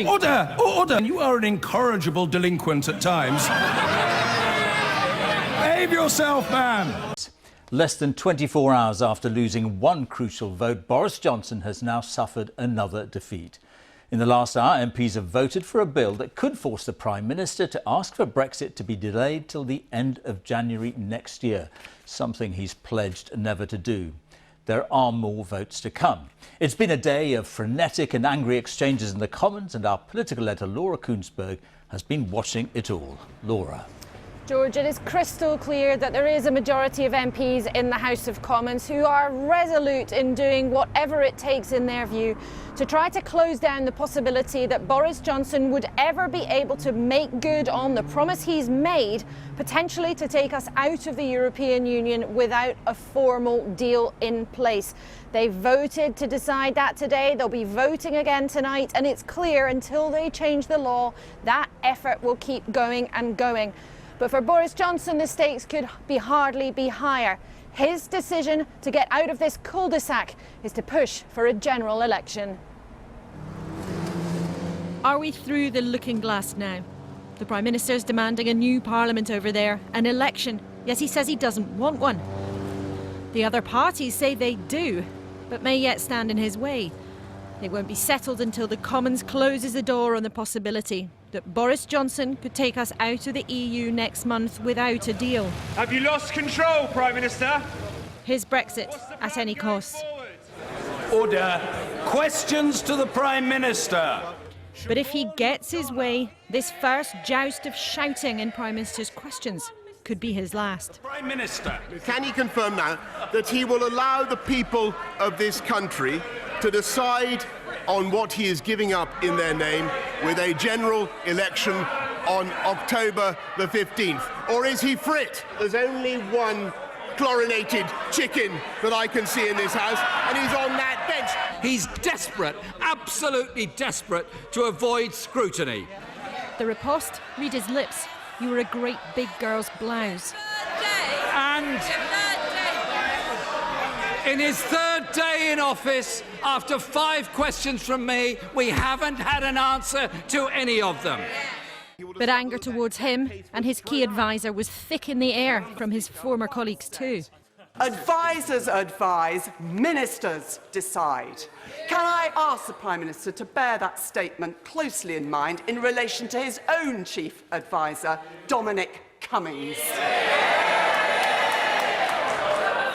Order! Order! You are an incorrigible delinquent at times. Behave yourself, man! Less than 24 hours after losing one crucial vote, Boris Johnson has now suffered another defeat. In the last hour, MPs have voted for a bill that could force the Prime Minister to ask for Brexit to be delayed till the end of January next year, something he's pledged never to do. There are more votes to come. It's been a day of frenetic and angry exchanges in the Commons, and our political editor Laura Koonsberg has been watching it all. Laura. George, it is crystal clear that there is a majority of MPs in the House of Commons who are resolute in doing whatever it takes in their view to try to close down the possibility that Boris Johnson would ever be able to make good on the promise he's made, potentially to take us out of the European Union without a formal deal in place. They voted to decide that today. They'll be voting again tonight, and it's clear until they change the law, that effort will keep going and going. But for Boris Johnson, the stakes could hardly be higher. His decision to get out of this cul-de-sac is to push for a general election. Are we through the looking glass now? The Prime Minister's demanding a new Parliament over there, an election, yet he says he doesn't want one. The other parties say they do, but may yet stand in his way. It won't be settled until the Commons closes the door on the possibility that Boris Johnson could take us out of the EU next month without a deal. Have you lost control, Prime Minister? His Brexit at any cost. Order! Questions to the Prime Minister! But if he gets his way, this first joust of shouting in Prime Minister's questions could be his last. Prime Minister! Can he confirm now that he will allow the people of this country to decide on what he is giving up in their name with a general election on October the 15th? Or is he for it? There's only one chlorinated chicken that I can see in this house, and he's on that bench. He's desperate, absolutely desperate, to avoid scrutiny. The riposte read his lips. You were a great big girl's blouse. And in his third day in office, after 5 questions from me, we haven't had an answer to any of them. But anger towards him and his key advisor was thick in the air from his former colleagues too. Advisers advise, ministers decide. Can I ask the Prime Minister to bear that statement closely in mind in relation to his own chief adviser, Dominic Cummings?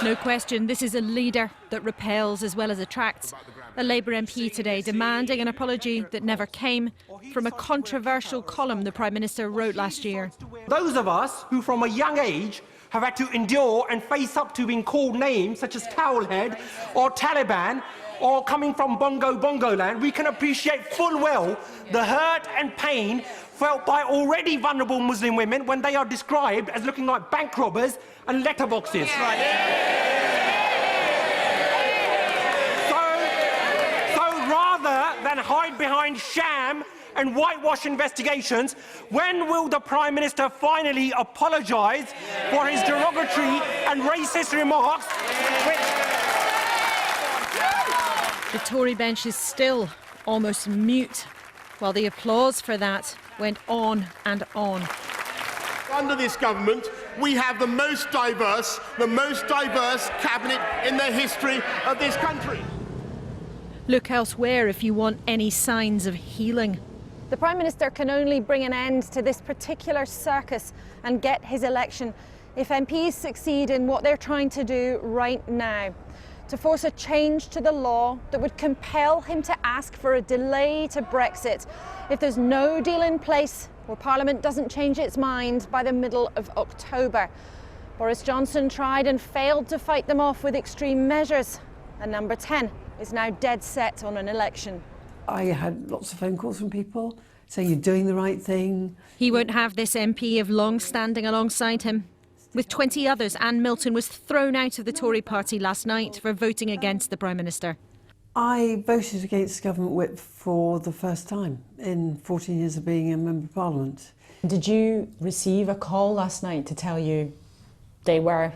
No question, this is a leader that repels as well as attracts. A Labour MP today demanding an apology that never came from a controversial column the Prime Minister wrote last year. Those of us who from a young age have had to endure and face up to being called names such as Towelhead or Taliban or coming from Bongo land, we can appreciate full well the hurt and pain felt by already vulnerable Muslim women when they are described as looking like bank robbers and letterboxes. So rather than hide behind sham and whitewash investigations, when will the Prime Minister finally apologise for his derogatory and racist remarks? The Tory bench is still almost mute, while the applause for that went on and on. Under this government, we have the most diverse cabinet in the history of this country. Look elsewhere if you want any signs of healing. The Prime Minister can only bring an end to this particular circus and get his election if MPs succeed in what they're trying to do right now, to force a change to the law that would compel him to ask for a delay to Brexit if there's no deal in place or Parliament doesn't change its mind by the middle of October. Boris Johnson tried and failed to fight them off with extreme measures, and Number 10 is now dead set on an election. I had lots of phone calls from people saying you're doing the right thing. He won't have this MP of long standing alongside him. With 20 others, Anne Milton was thrown out of the Tory party last night for voting against the Prime Minister. I voted against government whip for the first time in 14 years of being a Member of Parliament. Did you receive a call last night to tell you they were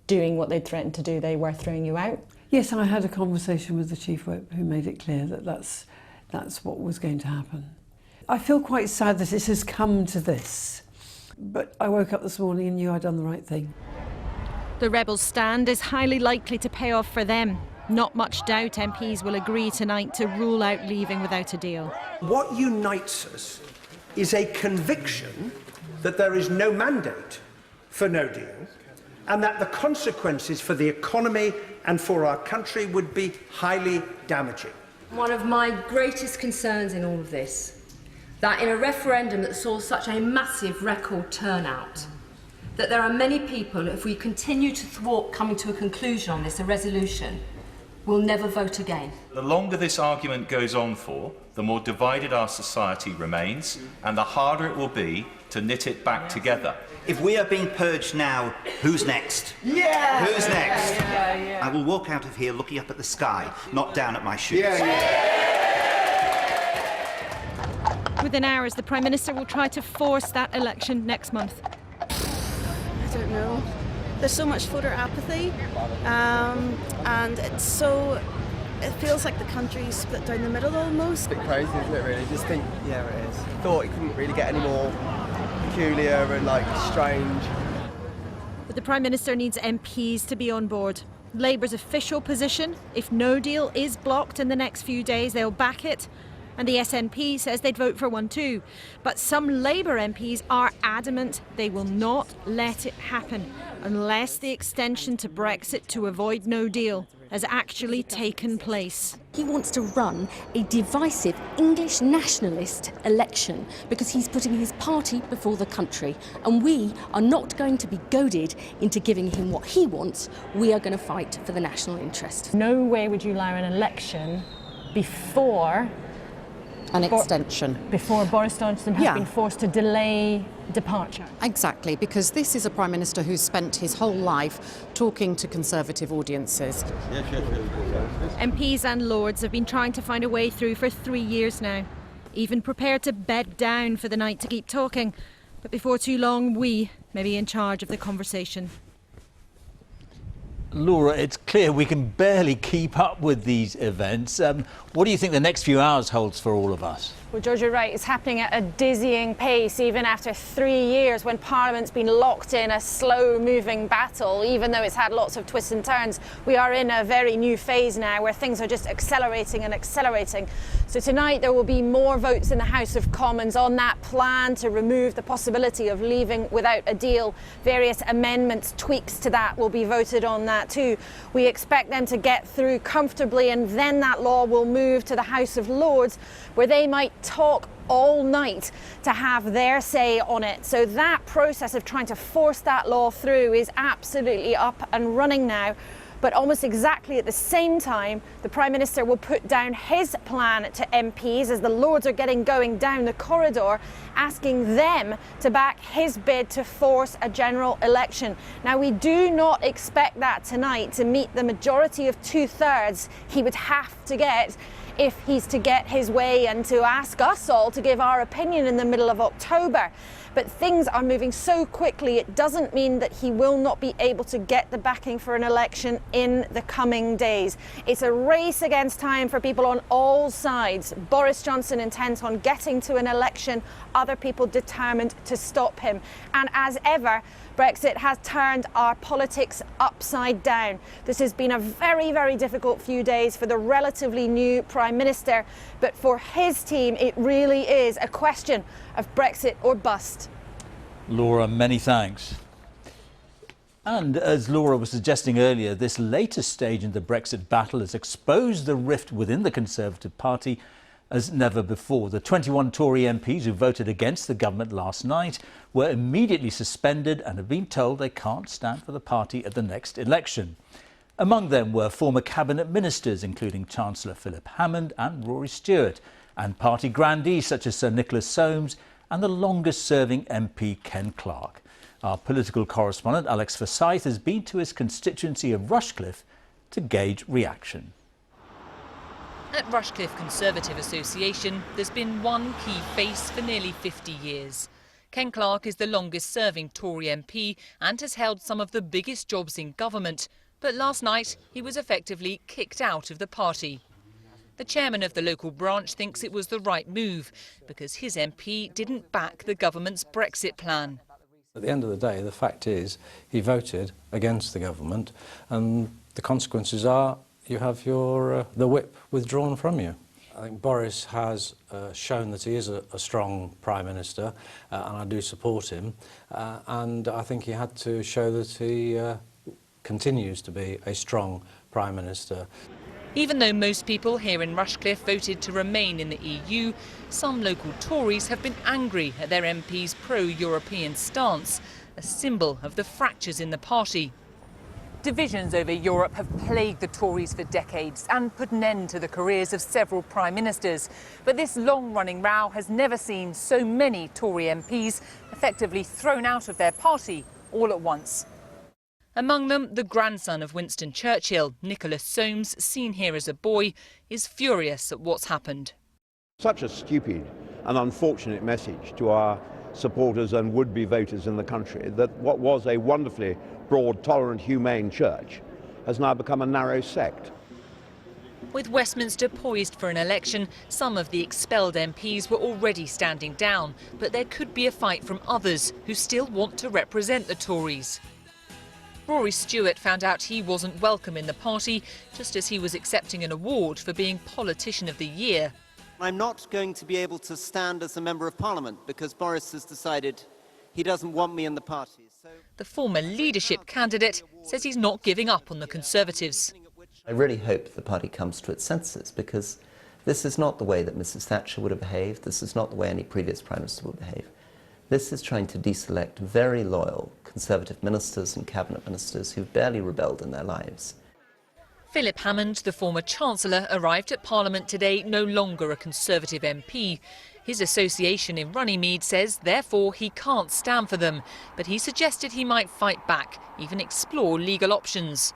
doing what they threatened to do, they were throwing you out? Yes, I had a conversation with the Chief Whip who made it clear that that's that's what was going to happen. I feel quite sad that it has come to this, but I woke up this morning and knew I'd done the right thing. The Rebels' stand is highly likely to pay off for them. Not much doubt MPs will agree tonight to rule out leaving without a deal. What unites us is a conviction that there is no mandate for no deal, and that the consequences for the economy and for our country would be highly damaging. One of my greatest concerns in all of this, that in a referendum that saw such a massive record turnout, that there are many people, if we continue to thwart coming to a conclusion on this, a resolution, will never vote again. The longer this argument goes on for, the more divided our society remains, and the harder it will be to knit it back together. If we are being purged now, who's next? Yeah! Who's next? I will walk out of here looking up at the sky, not down at my shoes. Within hours, the Prime Minister will try to force that election next month. I don't know. There's so much voter apathy, and it feels like the country's split down the middle almost. It's a bit crazy, isn't it, really? Just think, yeah, it is. Thought it couldn't really get any more peculiar and, strange. But the Prime Minister needs MPs to be on board. Labour's official position, if no deal is blocked in the next few days, they'll back it. And the SNP says they'd vote for one too. But some Labour MPs are adamant they will not let it happen unless the extension to Brexit to avoid no deal has actually taken place. He wants to run a divisive English nationalist election because he's putting his party before the country. And we are not going to be goaded into giving him what he wants. We are going to fight for the national interest. No way would you allow an election before an extension. Before Boris Johnson has been forced to delay departure. Exactly, because this is a Prime Minister who's spent his whole life talking to Conservative audiences. MPs and Lords have been trying to find a way through for 3 years now, even prepared to bed down for the night to keep talking. But before too long, we may be in charge of the conversation. Laura, it's clear we can barely keep up with these events. What do you think the next few hours holds for all of us? Well, George, you're right. It's happening at a dizzying pace, even after 3 years when Parliament's been locked in a slow-moving battle, even though it's had lots of twists and turns. We are in a very new phase now where things are just accelerating and accelerating. So tonight there will be more votes in the House of Commons on that plan to remove the possibility of leaving without a deal. Various amendments, tweaks to that will be voted on that too. We expect them to get through comfortably, and then that law will move to the House of Lords, where they might talk all night to have their say on it. So that process of trying to force that law through is absolutely up and running now. But almost exactly at the same time, the Prime Minister will put down his plan to MPs as the Lords are going down the corridor, asking them to back his bid to force a general election. Now, we do not expect that tonight to meet the majority of 2/3 he would have to get if he's to get his way and to ask us all to give our opinion in the middle of October. But things are moving so quickly, it doesn't mean that he will not be able to get the backing for an election in the coming days. It's a race against time for people on all sides. Boris Johnson intent on getting to an election, other people determined to stop him. And as ever, Brexit has turned our politics upside down. This has been a very, very difficult few days for the relatively new Prime Minister, but for his team, it really is a question of Brexit or bust. Laura, many thanks. And as Laura was suggesting earlier, this latest stage in the Brexit battle has exposed the rift within the Conservative Party as never before. The 21 Tory MPs who voted against the government last night were immediately suspended and have been told they can't stand for the party at the next election. Among them were former cabinet ministers, including Chancellor Philip Hammond and Rory Stewart, and party grandees such as Sir Nicholas Soames and the longest-serving MP Ken Clarke. Our political correspondent Alex Forsyth has been to his constituency of Rushcliffe to gauge reaction. At Rushcliffe Conservative Association, there's been one key face for nearly 50 years. Ken Clarke is the longest-serving Tory MP and has held some of the biggest jobs in government. But last night, he was effectively kicked out of the party. The chairman of the local branch thinks it was the right move because his MP didn't back the government's Brexit plan. At the end of the day, the fact is he voted against the government, and the consequences are you have the whip withdrawn from you. I think Boris has shown that he is a strong Prime Minister, and I do support him, and I think he had to show that he continues to be a strong Prime Minister. Even though most people here in Rushcliffe voted to remain in the EU, some local Tories have been angry at their MP's pro-European stance, a symbol of the fractures in the party. Divisions over Europe have plagued the Tories for decades and put an end to the careers of several Prime Ministers. But this long-running row has never seen so many Tory MPs effectively thrown out of their party all at once. Among them, the grandson of Winston Churchill, Nicholas Soames, seen here as a boy, is furious at what's happened. Such a stupid and unfortunate message to our supporters and would-be voters in the country that what was a wonderfully broad, tolerant, humane church has now become a narrow sect. With Westminster poised for an election, some of the expelled MPs were already standing down, but there could be a fight from others who still want to represent the Tories. Rory Stewart found out he wasn't welcome in the party, just as he was accepting an award for being Politician of the Year. I'm not going to be able to stand as a Member of Parliament because Boris has decided he doesn't want me in the party. The former leadership candidate says he's not giving up on the Conservatives. I really hope the party comes to its senses, because this is not the way that Mrs Thatcher would have behaved. This is not the way any previous Prime Minister would behave. This is trying to deselect very loyal Conservative ministers and cabinet ministers who've barely rebelled in their lives. Philip Hammond, the former Chancellor, arrived at Parliament today no longer a Conservative MP. His association in Runnymede says, therefore, he can't stand for them. But he suggested he might fight back, even explore legal options.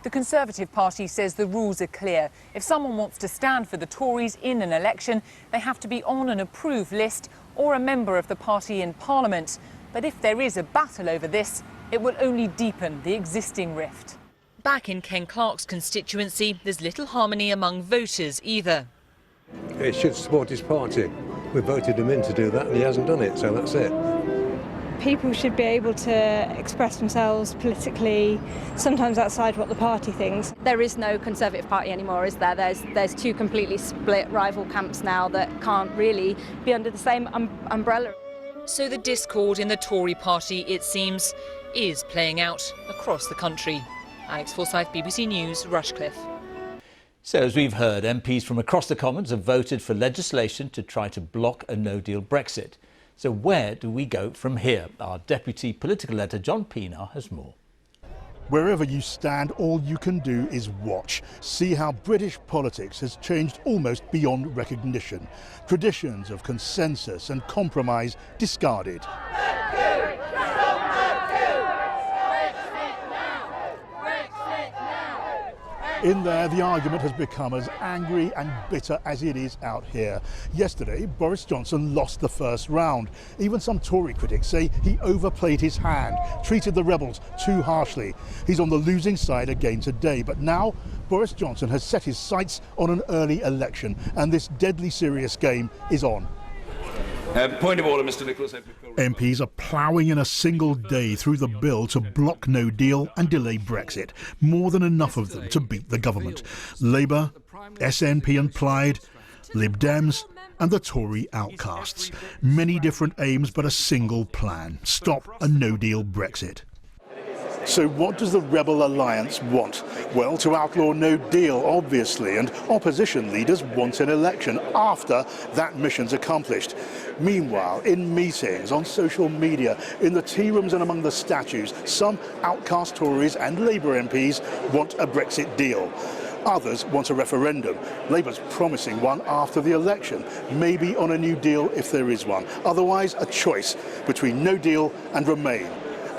The Conservative Party says the rules are clear. If someone wants to stand for the Tories in an election, they have to be on an approved list or a member of the party in Parliament. But if there is a battle over this, it will only deepen the existing rift. Back in Ken Clarke's constituency, there's little harmony among voters either. He should support his party. We voted him in to do that and he hasn't done it, so that's it. People should be able to express themselves politically, sometimes outside what the party thinks. There is no Conservative Party anymore, is there? There's two completely split rival camps now that can't really be under the same umbrella. So the discord in the Tory party, it seems, is playing out across the country. Alex Forsyth, BBC News, Rushcliffe. So, as we've heard, MPs from across the Commons have voted for legislation to try to block a no-deal Brexit. So where do we go from here? Our Deputy Political Editor John Pienaar has more. Wherever you stand, all you can do is watch. See how British politics has changed almost beyond recognition. Traditions of consensus and compromise discarded. In there, the argument has become as angry and bitter as it is out here. Yesterday, Boris Johnson lost the first round. Even some Tory critics say he overplayed his hand, treated the rebels too harshly. He's on the losing side again today, but now Boris Johnson has set his sights on an early election, and this deadly serious game is on. Point of order, Mr Nicholas. MPs are ploughing in a single day through the bill to block no deal and delay Brexit. More than enough of them to beat the government. Labour, SNP and Plaid, Lib Dems and the Tory outcasts. Many different aims but a single plan. Stop a no-deal Brexit. So what does the Rebel Alliance want? Well, to outlaw no deal, obviously, and opposition leaders want an election after that mission's accomplished. Meanwhile, in meetings, on social media, in the tea rooms and among the statues, some outcast Tories and Labour MPs want a Brexit deal. Others want a referendum. Labour's promising one after the election, maybe on a new deal if there is one. Otherwise, a choice between no deal and remain.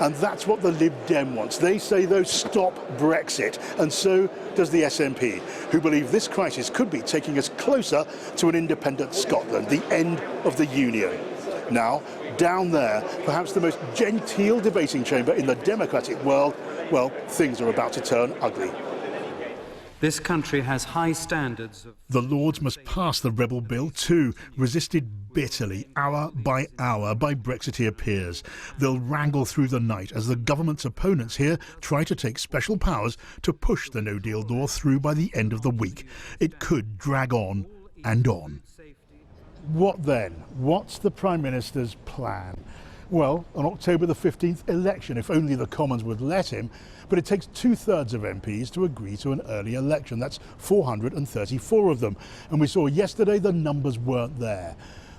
And that's what the Lib Dem wants. They say, though, stop Brexit. And so does the SNP, who believe this crisis could be taking us closer to an independent Scotland, the end of the Union. Now, down there, perhaps the most genteel debating chamber in the democratic world, well, things are about to turn ugly. This country has high standards of... The Lords must pass the rebel bill too, resisted bitterly, hour by hour, by Brexiteer peers. They'll wrangle through the night as the government's opponents here try to take special powers to push the no-deal law through by the end of the week. It could drag on and on. What then? What's the Prime Minister's plan? Well, an October the 15th election, if only the Commons would let him. But it takes 2/3 of MPs to agree to an early election. That's 434 of them. And we saw yesterday the numbers weren't there.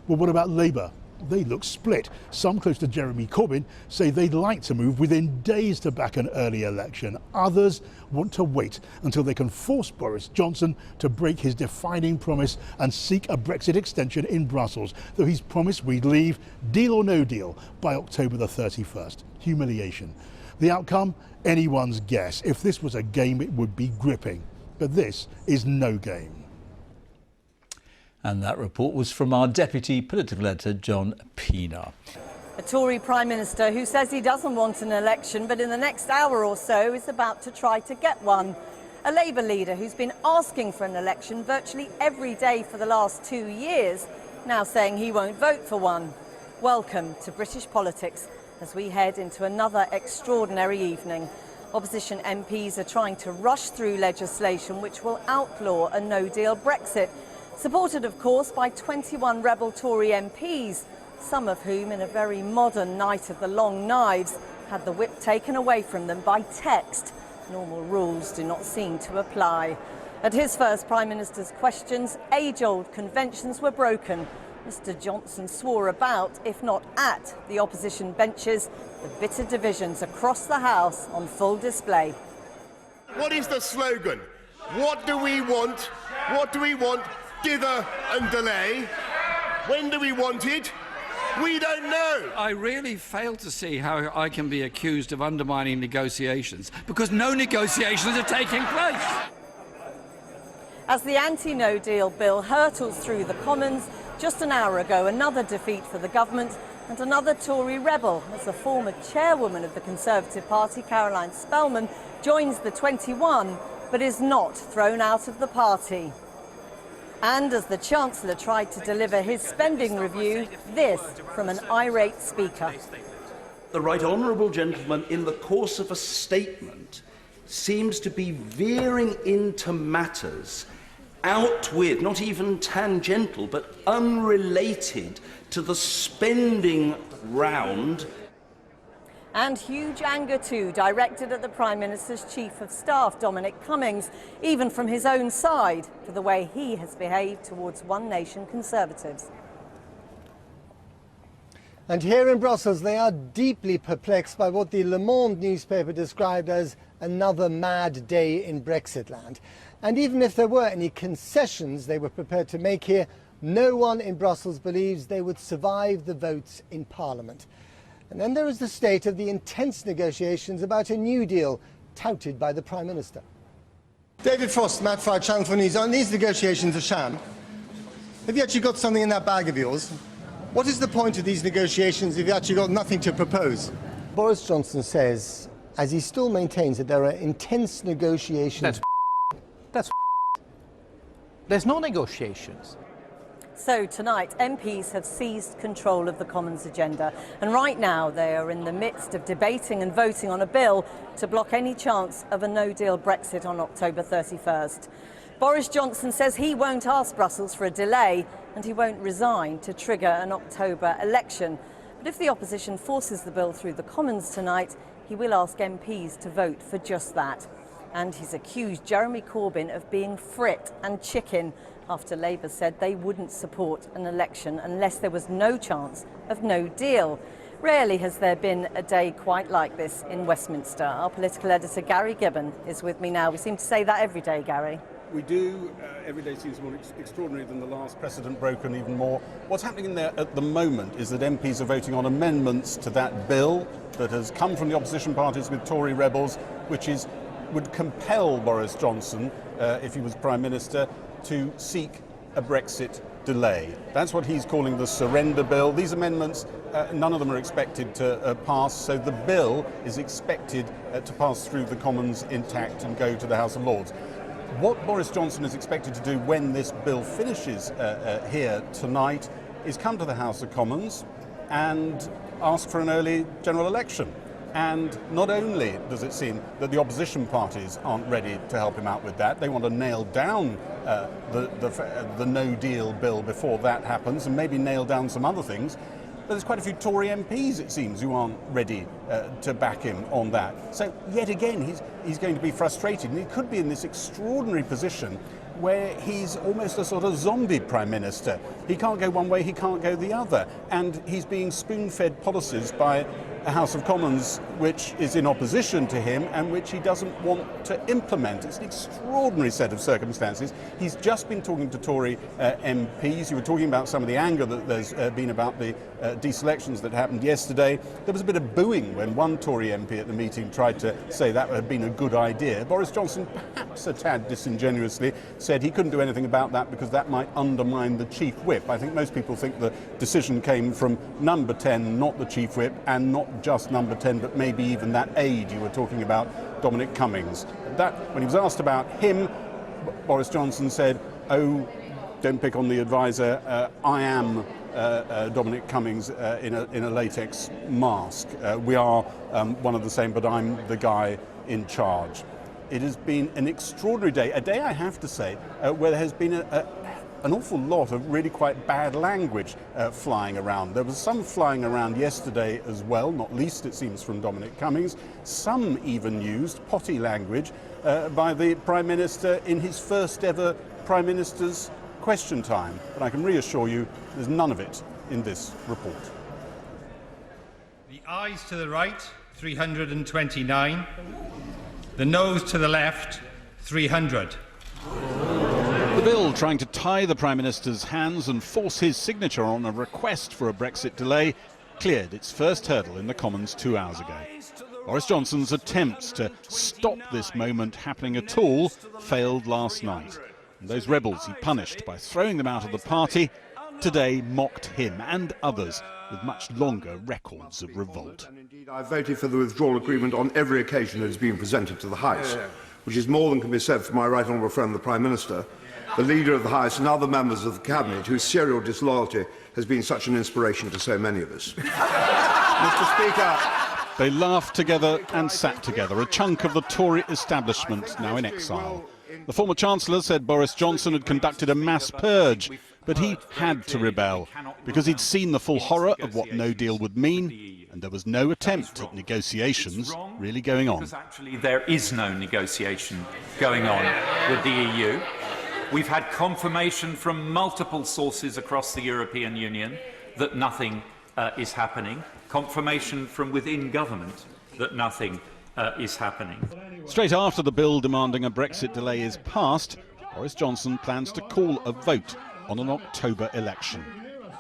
Well, what about Labour? They look split. Some close to Jeremy Corbyn say they'd like to move within days to back an early election. Others want to wait until they can force Boris Johnson to break his defining promise and seek a Brexit extension in Brussels, though he's promised we'd leave, deal or no deal, by October the 31st. Humiliation. The outcome? Anyone's guess. If this was a game, it would be gripping. But this is no game. And that report was from our Deputy Political Editor, John Pienaar. A Tory Prime Minister who says he doesn't want an election, but in the next hour or so is about to try to get one. A Labour leader who's been asking for an election virtually every day for the last 2 years, now saying he won't vote for one. Welcome to British politics as we head into another extraordinary evening. Opposition MPs are trying to rush through legislation which will outlaw a no-deal Brexit, supported of course by 21 rebel Tory MPs, some of whom in a very modern night of the long knives had the whip taken away from them by text. Normal rules do not seem to apply. At his first Prime Minister's questions, age-old conventions were broken. Mr Johnson swore about, if not at, the opposition benches, the bitter divisions across the House on full display. What is the slogan? What do we want? What do we want? Dither and delay. When do we want it? We don't know. I really fail to see how I can be accused of undermining negotiations, because no negotiations are taking place. As the anti-no deal bill hurtles through the Commons, just an hour ago another defeat for the government and another Tory rebel as the former chairwoman of the Conservative Party, Caroline Spelman, joins the 21 but is not thrown out of the party. And as the Chancellor tried to deliver his spending review, this from an irate Speaker. The Right Honourable Gentleman, in the course of a statement, seems to be veering into matters out with, not even tangential, but unrelated to the spending round. And huge anger too, directed at the Prime Minister's Chief of Staff, Dominic Cummings, even from his own side, for the way he has behaved towards One Nation Conservatives. And here in Brussels, they are deeply perplexed by what the Le Monde newspaper described as another mad day in Brexit land. And even if there were any concessions they were prepared to make here, no one in Brussels believes they would survive the votes in Parliament. And then there is the state of the intense negotiations about a new deal touted by the Prime Minister. David Frost, Matt Fryer, Channel 4 News. Aren't these negotiations a sham? Have you actually got something in that bag of yours? What is the point of these negotiations if you actually got nothing to propose? Boris Johnson says, as he still maintains, that there are intense negotiations. There's no negotiations. So tonight, MPs have seized control of the Commons agenda, and right now they are in the midst of debating and voting on a bill to block any chance of a no-deal Brexit on October 31st. Boris Johnson says he won't ask Brussels for a delay and he won't resign to trigger an October election. But if the opposition forces the bill through the Commons tonight, he will ask MPs to vote for just that. And he's accused Jeremy Corbyn of being frit and chicken after Labour said they wouldn't support an election unless there was no chance of no deal. Rarely has there been a day quite like this in Westminster. Our political editor Gary Gibbon is with me now. We seem to say that every day, Gary. We do. Every day seems more extraordinary than the last, precedent broken even more. What's happening in there at the moment is that MPs are voting on amendments to that bill that has come from the opposition parties with Tory rebels, which would compel Boris Johnson, if he was Prime Minister, to seek a Brexit delay. That's what he's calling the surrender bill. These amendments, none of them are expected to pass, so the bill is expected to pass through the Commons intact and go to the House of Lords. What Boris Johnson is expected to do when this bill finishes here tonight is come to the House of Commons and ask for an early general election. And not only does it seem that the opposition parties aren't ready to help him out with that, they want to nail down the no-deal bill before that happens and maybe nail down some other things. But there's quite a few Tory MPs, it seems, who aren't ready to back him on that. So yet again, he's going to be frustrated, and he could be in this extraordinary position where he's almost a sort of zombie prime minister. He can't go one way, he can't go the other, and he's being spoon-fed policies by a House of Commons which is in opposition to him and which he doesn't want to implement. It's an extraordinary set of circumstances. He's just been talking to Tory MPs. You were talking about some of the anger that there's been about the deselections that happened yesterday. There was a bit of booing when one Tory MP at the meeting tried to say that had been a good idea. Boris Johnson, perhaps a tad disingenuously, said he couldn't do anything about that because that might undermine the Chief Whip. I think most people think the decision came from number 10, not the Chief Whip, and not just number 10, but maybe even that aide you were talking about, Dominic Cummings. That, when he was asked about him, Boris Johnson said, "Oh, don't pick on the advisor. I am Dominic Cummings in a latex mask. We are one of the same, but I'm the guy in charge." It has been an extraordinary day, a day I have to say, where there has been an awful lot of really quite bad language flying around. There was some flying around yesterday as well, not least it seems from Dominic Cummings. Some even used potty language by the Prime Minister in his first ever Prime Minister's Question Time. But I can reassure you there's none of it in this report. The ayes to the right, 329. The noes to the left, 300. The bill trying to tie the Prime Minister's hands and force his signature on a request for a Brexit delay cleared its first hurdle in the Commons 2 hours ago. Boris Johnson's attempts to stop this moment happening at all failed last night. And those rebels he punished by throwing them out of the party today mocked him and others with much longer records of revolt. And indeed, I voted for the withdrawal agreement on every occasion that has been presented to the House, which is more than can be said for my right honourable friend, the Prime Minister, the Leader of the House and other members of the Cabinet whose serial disloyalty has been such an inspiration to so many of us. Mr. Speaker. They laughed together and sat together, a chunk of the Tory establishment now in exile. The former Chancellor said Boris Johnson had conducted a mass purge, but he had to rebel because he'd seen the full horror of what no deal would mean, and there was no attempt at negotiations really going on. Because actually there is no negotiation going on with the EU. We've had confirmation from multiple sources across the European Union that nothing is happening, confirmation from within government that nothing is happening. Straight after the bill demanding a Brexit delay is passed, Boris Johnson plans to call a vote on an October election.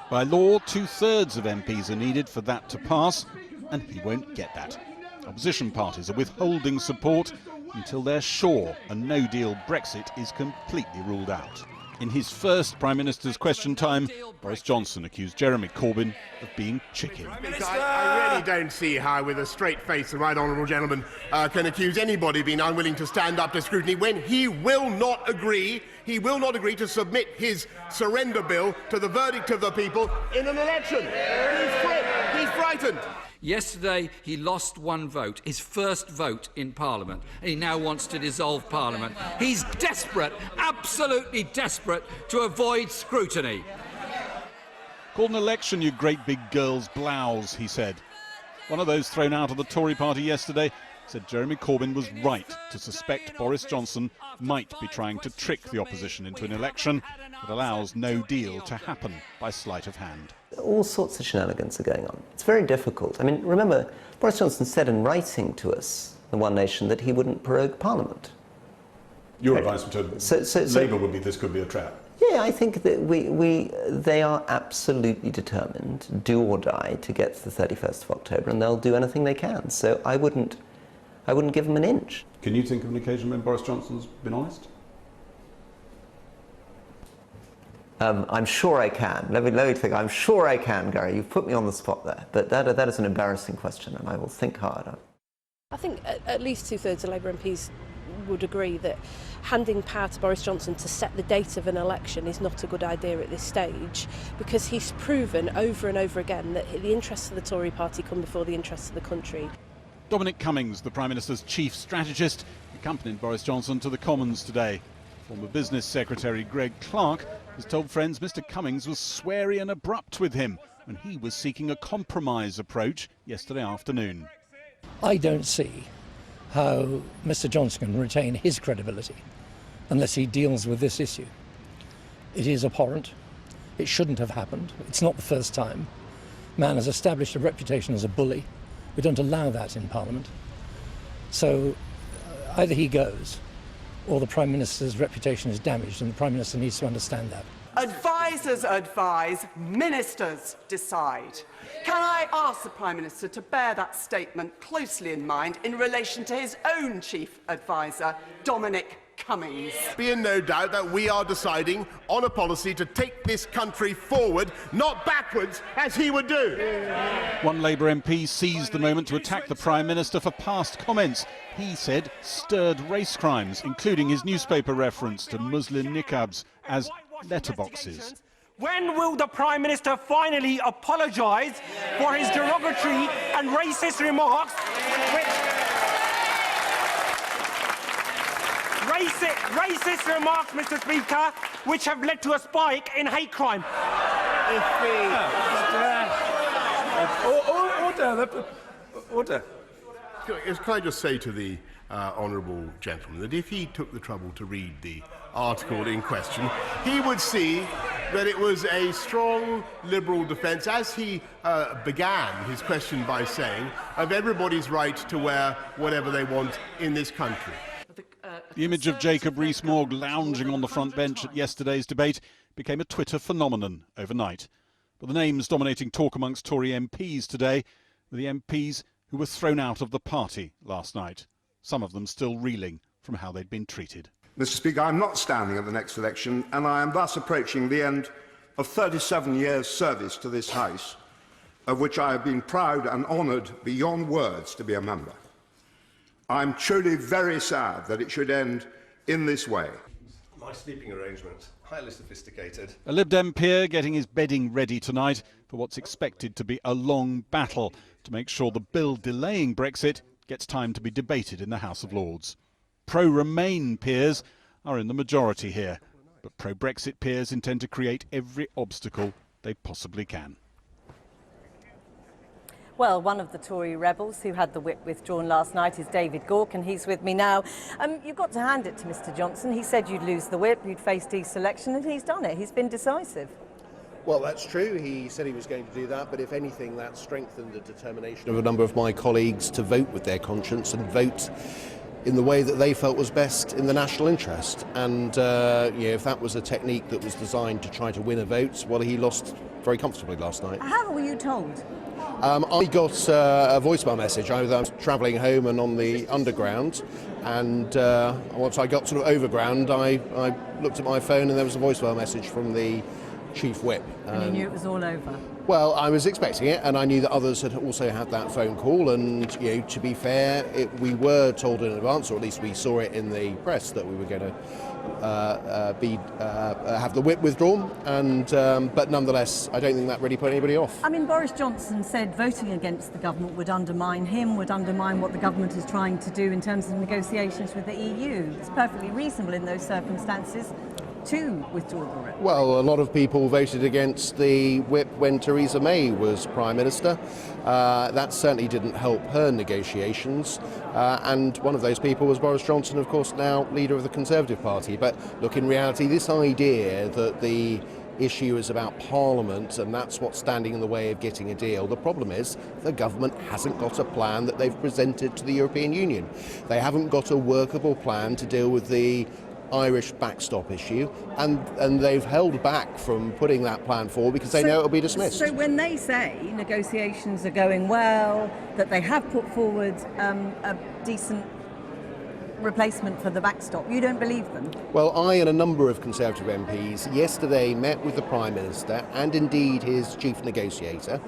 By law, 2/3 of MPs are needed for that to pass, and he won't get that. Opposition parties are withholding support until they're sure a no-deal Brexit is completely ruled out. In his first Prime Minister's Question Time, Boris Johnson accused Jeremy Corbyn of being chicken. I really don't see how, with a straight face, the right honourable gentleman can accuse anybody of being unwilling to stand up to scrutiny when he will not agree. He will not agree to submit his surrender bill to the verdict of the people in an election. He's frightened. Yesterday, he lost one vote, his first vote in Parliament, and he now wants to dissolve Parliament. He's desperate, absolutely desperate, to avoid scrutiny. Call an election, you great big girl's blouse, he said. One of those thrown out of the Tory party yesterday said Jeremy Corbyn was right to suspect Boris Johnson might be trying to trick the opposition into an election that allows no deal to happen by sleight of hand. All sorts of shenanigans are going on. It's very difficult. I mean, remember, Boris Johnson said in writing to us, the One Nation, that he wouldn't prorogue Parliament. Your advice to Labour would be this could be a trap. Yeah, I think that they are absolutely determined, do or die, to get to the 31st of October, and they'll do anything they can. So I wouldn't give them an inch. Can you think of an occasion when Boris Johnson's been honest? I'm sure I can. Let me think. I'm sure I can, Gary. You've put me on the spot there. But that is an embarrassing question, and I will think hard. I think at least 2/3 of Labour MPs would agree that handing power to Boris Johnson to set the date of an election is not a good idea at this stage, because he's proven over and over again that the interests of the Tory party come before the interests of the country. Dominic Cummings, the Prime Minister's chief strategist, accompanied Boris Johnson to the Commons today. Former Business Secretary Greg Clark has told friends Mr Cummings was sweary and abrupt with him when he was seeking a compromise approach yesterday afternoon. I don't see how Mr Johnson can retain his credibility unless he deals with this issue. It is abhorrent. It shouldn't have happened. It's not the first time. Man has established a reputation as a bully. We don't allow that in Parliament. So either he goes or the Prime Minister's reputation is damaged, and the Prime Minister needs to understand that. Advisers advise, ministers decide. Can I ask the Prime Minister to bear that statement closely in mind in relation to his own chief adviser, Dominic Cummings? Be in no doubt that we are deciding on a policy to take this country forward, not backwards, as he would do. One Labour MP seized the moment to attack the Prime Minister for past comments he said stirred race crimes, including his newspaper reference to Muslim niqabs as letterboxes. When will the Prime Minister finally apologise for his derogatory and racist remarks? Racist remarks, Mr Speaker, which have led to a spike in hate crime. Order. Can I just say to the honourable gentleman that if he took the trouble to read the article in question, he would see that it was a strong Liberal defence, as he began his question by saying, of everybody's right to wear whatever they want in this country. The image of Jacob Rees-Mogg lounging on the front bench at yesterday's debate became a Twitter phenomenon overnight. But the names dominating talk amongst Tory MPs today were the MPs who were thrown out of the party last night, some of them still reeling from how they'd been treated. Mr Speaker, I'm not standing at the next election, and I am thus approaching the end of 37 years' service to this House, of which I have been proud and honoured beyond words to be a member. I'm truly very sad that it should end in this way. My sleeping arrangements, highly sophisticated. A Lib Dem peer getting his bedding ready tonight for what's expected to be a long battle to make sure the bill delaying Brexit gets time to be debated in the House of Lords. Pro-Remain peers are in the majority here, but pro-Brexit peers intend to create every obstacle they possibly can. Well, one of the Tory rebels who had the whip withdrawn last night is David Gauke, and he's with me now. You've got to hand it to Mr Johnson. He said you'd lose the whip, you'd face deselection, and he's done it. He's been decisive. Well, that's true. He said he was going to do that, but if anything, that strengthened the determination of a number of my colleagues to vote with their conscience and vote in the way that they felt was best in the national interest. And if that was a technique that was designed to try to win a vote, well, he lost very comfortably last night. How were you told? I got a voicemail message. I was travelling home and on the underground, and once I got sort of overground, I looked at my phone and there was a voicemail message from the Chief Whip. And you knew it was all over? Well, I was expecting it, and I knew that others had also had that phone call, and to be fair, we were told in advance, or at least we saw it in the press, that we were going to have the whip withdrawn, and but nonetheless, I don't think that really put anybody off. I mean, Boris Johnson said voting against the government would undermine him, would undermine what the government is trying to do in terms of negotiations with the EU. It's perfectly reasonable in those circumstances to withdraw the whip. Well, a lot of people voted against the whip when Theresa May was Prime Minister. That certainly didn't help her negotiations. And one of those people was Boris Johnson, of course, now leader of the Conservative Party. But look, in reality, this idea that the issue is about Parliament and that's what's standing in the way of getting a deal. The problem is the government hasn't got a plan that they've presented to the European Union. They haven't got a workable plan to deal with the Irish backstop issue, and they've held back from putting that plan forward because they know it'll be dismissed. So when they say negotiations are going well, that they have put forward a decent replacement for the backstop, you don't believe them? Well, I and a number of Conservative MPs yesterday met with the Prime Minister and indeed his chief negotiator,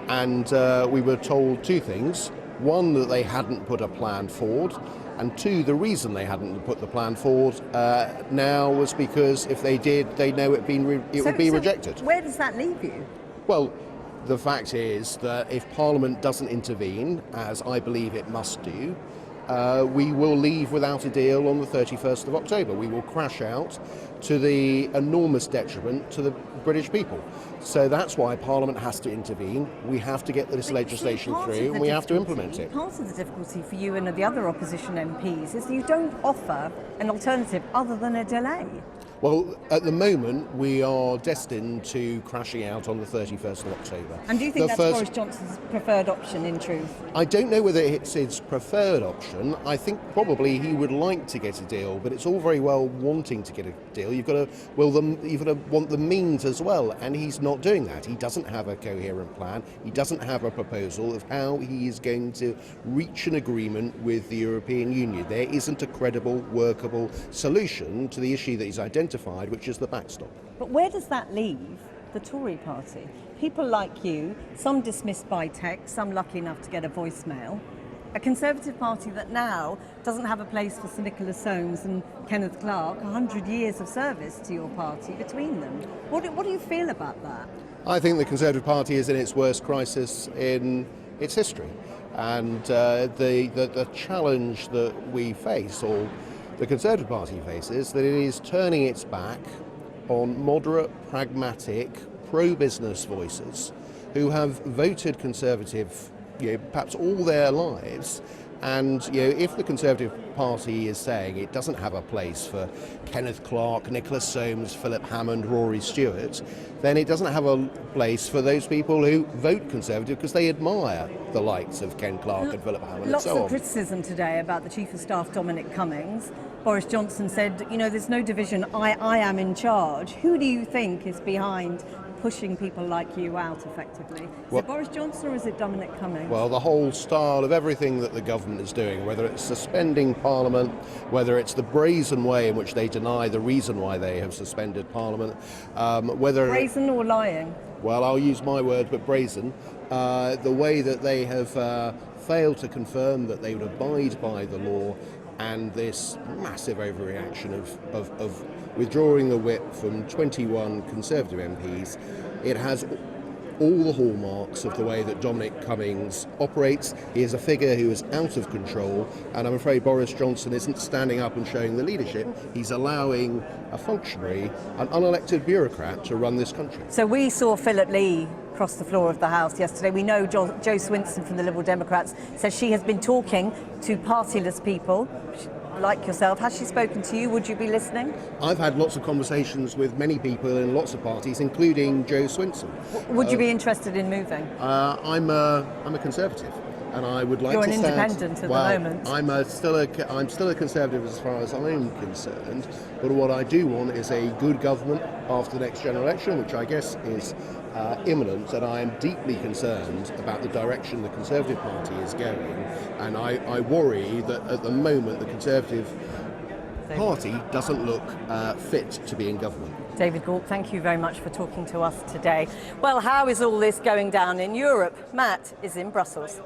and we were told two things. One, that they hadn't put a plan forward, And two, the reason they hadn't put the plan forward now was because if they did, they know it would be rejected. Where does that leave you? Well, the fact is that if Parliament doesn't intervene, as I believe it must do, we will leave without a deal on the 31st of October. We will crash out to the enormous detriment to the British people. So that's why Parliament has to intervene. We have to get this legislation through and we have to implement it. Part of the difficulty for you and the other opposition MPs is that you don't offer an alternative other than a delay. Well, at the moment, we are destined to crashing out on the 31st of October. And do you think that's Boris Johnson's preferred option, in truth? I don't know whether it's his preferred option. I think probably he would like to get a deal, but it's all very well wanting to get a deal. You've got to want the means as well, and he's not doing that. He doesn't have a coherent plan. He doesn't have a proposal of how he is going to reach an agreement with the European Union. There isn't a credible, workable solution to the issue that he's identified, which is the backstop. But where does that leave the Tory party? People like you, some dismissed by text, some lucky enough to get a voicemail. A Conservative Party that now doesn't have a place for Sir Nicholas Soames and Kenneth Clarke, 100 years of service to your party between them. What do you feel about that? I think the Conservative Party is in its worst crisis in its history. And the challenge that we face, or the Conservative Party faces, that it is turning its back on moderate, pragmatic, pro-business voices who have voted Conservative, perhaps all their lives. And if the Conservative Party is saying it doesn't have a place for Kenneth Clarke, Nicholas Soames, Philip Hammond, Rory Stewart, then it doesn't have a place for those people who vote Conservative because they admire the likes of Ken Clarke and Philip Hammond Lots and so on. of criticism today about the Chief of Staff, Dominic Cummings. Boris Johnson said, there's no division, I am in charge. Who do you think is behind pushing people like you out effectively? Is it Boris Johnson or is it Dominic Cummings? Well, the whole style of everything that the government is doing, whether it's suspending Parliament, whether it's the brazen way in which they deny the reason why they have suspended Parliament, whether... Brazen or lying? Well, I'll use my word, but brazen. The way that they have failed to confirm that they would abide by the law, and this massive overreaction of withdrawing the whip from 21 Conservative MPs, it has all the hallmarks of the way that Dominic Cummings operates. He is a figure who is out of control, and I'm afraid Boris Johnson isn't standing up and showing the leadership. He's allowing a functionary, an unelected bureaucrat, to run this country. So we saw Philip Lee across the floor of the House yesterday. We know Jo Swinson from the Liberal Democrats says she has been talking to partyless people like yourself. Has she spoken to you? Would you be listening? I've had lots of conversations with many people in lots of parties, including Jo Swinson. Would you be interested in moving? I'm a Conservative, and I would like You're to an independent at the moment. I'm still a Conservative as far as I'm concerned, but what I do want is a good government after the next general election, which I guess is imminent, and I am deeply concerned about the direction the Conservative Party is going, and I worry that at the moment the Conservative Party doesn't look fit to be in government. David Gauke, thank you very much for talking to us today. Well, how is all this going down in Europe? Matt is in Brussels.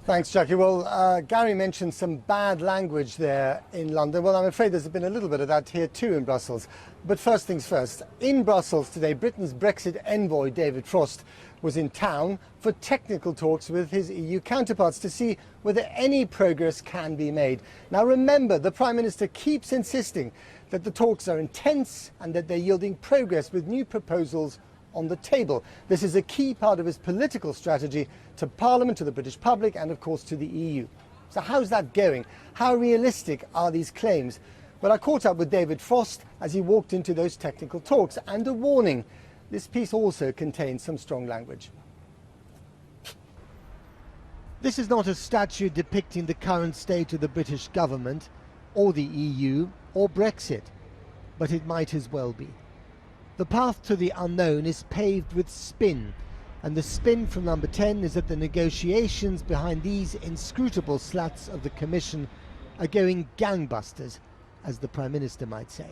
Thanks, Jackie. Well, Gary mentioned some bad language there in London. Well, I'm afraid there's been a little bit of that here too in Brussels. But first things first, in Brussels today, Britain's Brexit envoy, David Frost, was in town for technical talks with his EU counterparts to see whether any progress can be made. Now remember, the Prime Minister keeps insisting that the talks are intense and that they're yielding progress with new proposals on the table. This is a key part of his political strategy to Parliament, to the British public, and of course to the EU. So how's that going? How realistic are these claims? Well, I caught up with David Frost as he walked into those technical talks, and a warning: this piece also contains some strong language. This is not a statue depicting the current state of the British government, or the EU, or Brexit, but it might as well be. The path to the unknown is paved with spin, and the spin from number 10 is that the negotiations behind these inscrutable slats of the Commission are going gangbusters, as the Prime Minister might say.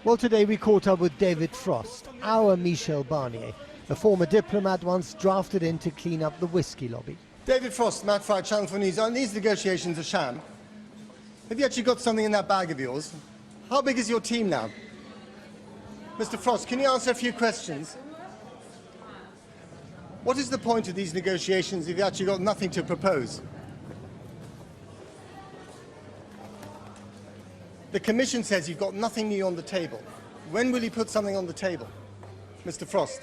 Well, today we caught up with David Frost, our Michel Barnier, a former diplomat once drafted in to clean up the whiskey lobby. David Frost, Matt Fryer, Channel 4 News. Aren't these negotiations a sham? Have you actually got something in that bag of yours? How big is your team now? Mr. Frost, can you answer a few questions? What is the point of these negotiations if you've actually got nothing to propose? The Commission says you've got nothing new on the table. When will you put something on the table? Mr. Frost.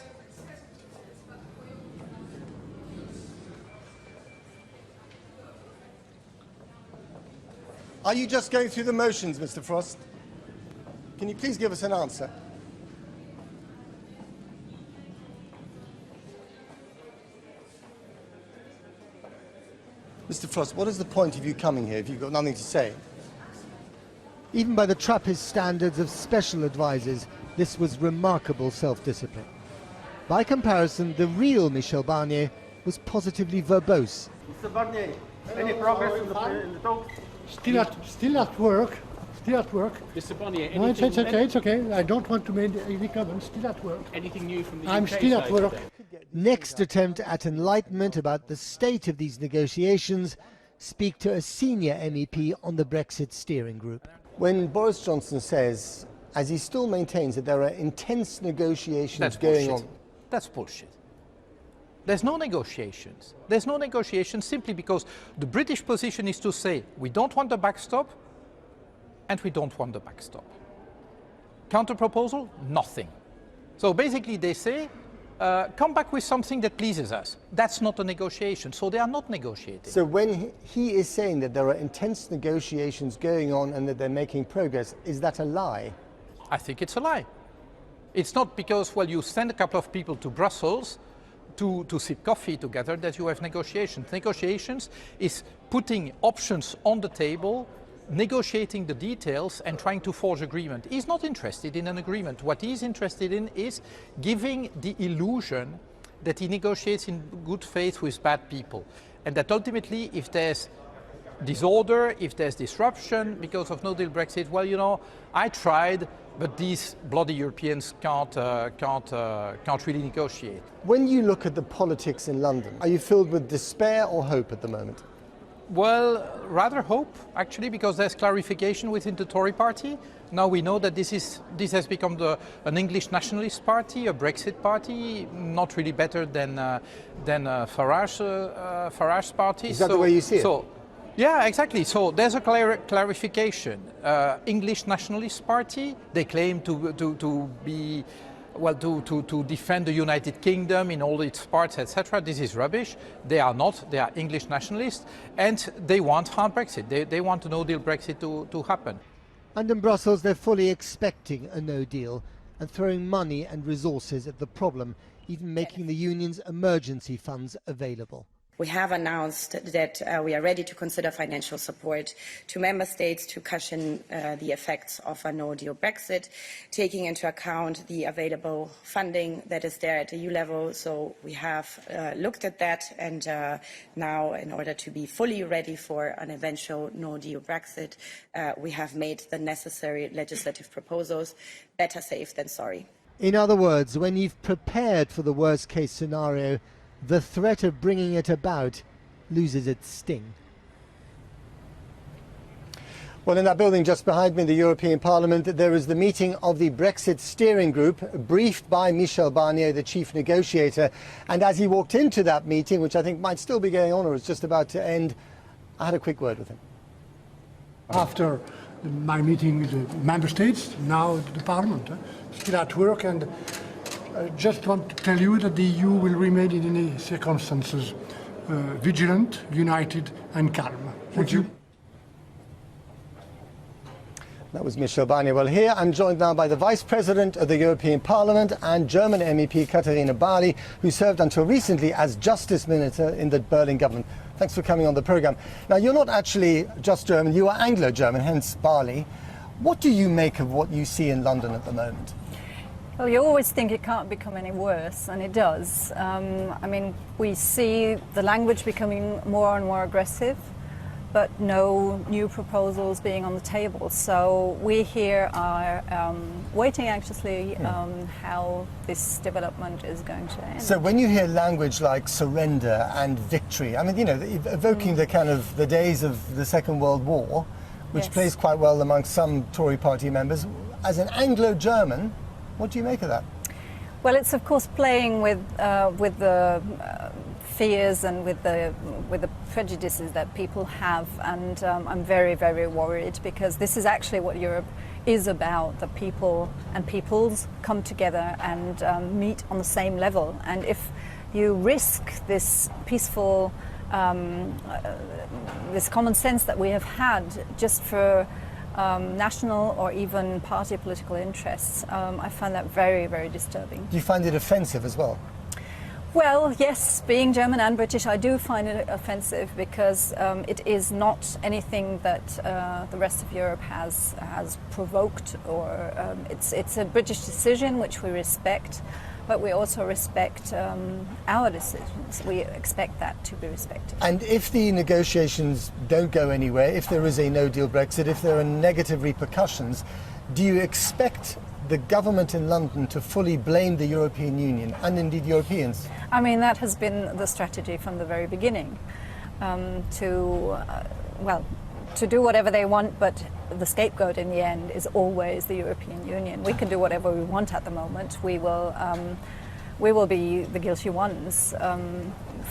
Are you just going through the motions, Mr. Frost? Can you please give us an answer? Mr. Frost, what is the point of you coming here if you've got nothing to say? Even by the Trappist standards of special advisers, this was remarkable self-discipline. By comparison, the real Michel Barnier was positively verbose. Mr. Barnier, any progress in the talks? Still at work. Still at work. Mr. Barnier, No, it's okay. I don't want to make any comments. Still at work. Anything new from the I'm UK still at side work. today? Next attempt at enlightenment about the state of these negotiations, speak to a senior MEP on the Brexit steering group. When Boris Johnson says, as he still maintains, that there are intense negotiations That's going bullshit. on. That's bullshit. There's no negotiations. There's no negotiations simply because the British position is to say we don't want the backstop and we don't want the backstop. Counter-proposal? Nothing. So basically they say come back with something that pleases us. That's not a negotiation, so they are not negotiating. So when he is saying that there are intense negotiations going on and that they're making progress, is that a lie? I think it's a lie. It's not because, well, you send a couple of people to Brussels to sip coffee together that you have negotiations. Negotiations is putting options on the table, negotiating the details and trying to forge agreement. He's not interested in an agreement. What he's interested in is giving the illusion that he negotiates in good faith with bad people. And that ultimately, if there's disorder, if there's disruption because of no-deal Brexit, well, you know, I tried, but these bloody Europeans can't really negotiate. When you look at the politics in London, are you filled with despair or hope at the moment? Well, rather hope, actually, because there's clarification within the Tory party. Now we know that this has become an English nationalist party, a Brexit party, not really better than Farage's party. Is that the way you see it? Yeah, exactly. So there's a clarification. English nationalist party, they claim to be, well, to defend the United Kingdom in all its parts, etc. This is rubbish. They are not. They are English nationalists, and they want hard Brexit. They want a no-deal Brexit to happen. And in Brussels, they're fully expecting a no deal and throwing money and resources at the problem, even making the union's emergency funds available. We have announced that we are ready to consider financial support to member states to cushion the effects of a no-deal Brexit, taking into account the available funding that is there at EU level. So we have looked at that, and now, in order to be fully ready for an eventual no-deal Brexit, we have made the necessary legislative proposals. Better safe than sorry. In other words, when you've prepared for the worst-case scenario, the threat of bringing it about loses its sting. Well, in that building just behind me, the European Parliament, there is the meeting of the Brexit steering group, briefed by Michel Barnier, the chief negotiator. And as he walked into that meeting, which I think might still be going on or is just about to end, I had a quick word with him. After my meeting with the member states, now the Parliament, still at work, and I just want to tell you that the EU will remain in any circumstances vigilant, united and calm. Thank you. That was Michel Barnier. Well, here I'm joined now by the Vice President of the European Parliament and German MEP Katharina Barley, who served until recently as Justice Minister in the Berlin government. Thanks for coming on the programme. Now, you're not actually just German, you are Anglo-German, hence Barley. What do you make of what you see in London at the moment? Well, you always think it can't become any worse, and it does. I mean, we see the language becoming more and more aggressive, but no new proposals being on the table. So we here are waiting anxiously how this development is going to end. So when you hear language like surrender and victory, I mean, you know, evoking the kind of the days of the Second World War, which plays quite well amongst some Tory party members, as an Anglo-German, what do you make of that? Well, it's of course playing with the fears and with the prejudices that people have, and I'm very, very worried, because this is actually what Europe is about. The people and peoples come together and meet on the same level. And if you risk this peaceful, this common sense that we have had just for national or even party political interests, I find that very, very disturbing. Do you find it offensive as well? Well, yes, being German and British, I do find it offensive, because it is not anything that the rest of Europe has provoked, or it's a British decision which we respect, but we also respect our decisions. We expect that to be respected. And if the negotiations don't go anywhere, if there is a no-deal Brexit, if there are negative repercussions, do you expect the government in London to fully blame the European Union and indeed Europeans? I mean, that has been the strategy from the very beginning, to do whatever they want, but the scapegoat in the end is always the European Union. We can do whatever we want at the moment. We will be the guilty ones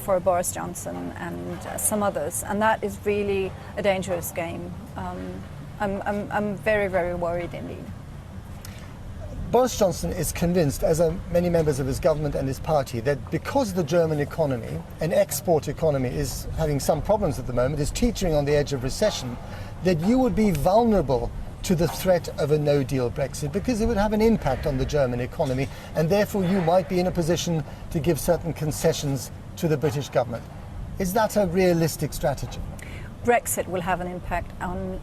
for Boris Johnson and some others, and that is really a dangerous game. I'm very, very worried indeed. Boris Johnson is convinced, as are many members of his government and his party, that because the German economy, an export economy, is having some problems at the moment, is teetering on the edge of recession, that you would be vulnerable to the threat of a no-deal Brexit, because it would have an impact on the German economy, and therefore you might be in a position to give certain concessions to the British government. Is that a realistic strategy? Brexit will have an impact on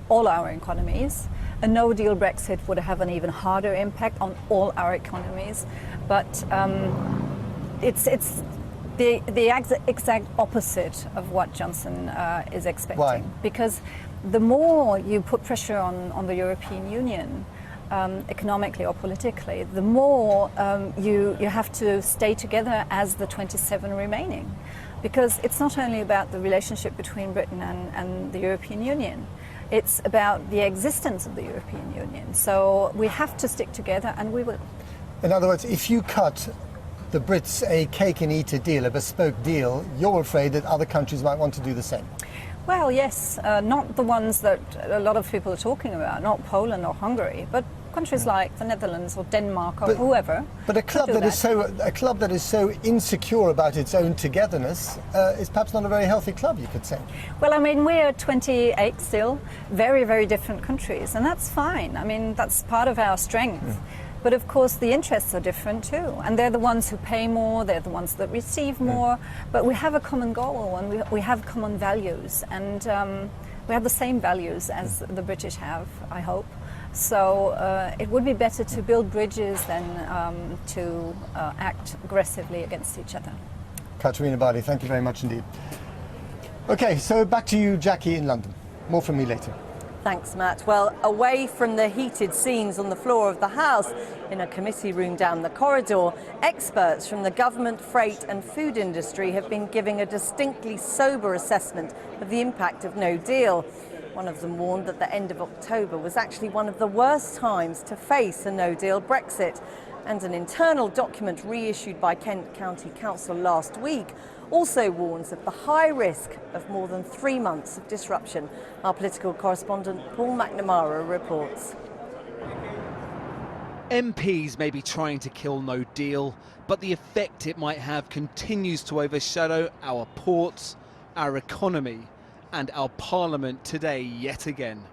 all our economies. A no-deal Brexit would have an even harder impact on all our economies, but it's the exact opposite of what Johnson is expecting. Why? Because the more you put pressure on the European Union, economically or politically, the more you have to stay together as the 27 remaining. Because it's not only about the relationship between Britain and the European Union. It's about the existence of the European Union. So we have to stick together, and we will. In other words, if you cut the Brits a cake-and-eat-it deal, a bespoke deal, you're afraid that other countries might want to do the same? Well, yes, not the ones that a lot of people are talking about, not Poland or Hungary, but countries like the Netherlands or Denmark or whoever. But a club that is so insecure about its own togetherness is perhaps not a very healthy club, you could say. Well, I mean, we're 28 still, very, very different countries, and that's fine. I mean, that's part of our strength. But of course, the interests are different too, and they're the ones who pay more, they're the ones that receive more, but we have a common goal, and we have common values, and we have the same values as the British have, I hope. So it would be better to build bridges than to act aggressively against each other. Katerina Barley, thank you very much indeed. Okay, so back to you, Jackie, in London. More from me later. Thanks, Matt. Well, away from the heated scenes on the floor of the House, in a committee room down the corridor, experts from the government, freight and food industry have been giving a distinctly sober assessment of the impact of no deal. One of them warned that the end of October was actually one of the worst times to face a no-deal Brexit. And an internal document reissued by Kent County Council last week also warns of the high risk of more than 3 months of disruption. Our political correspondent Paul McNamara reports. MPs may be trying to kill no deal, but the effect it might have continues to overshadow our ports, our economy and our parliament today yet again.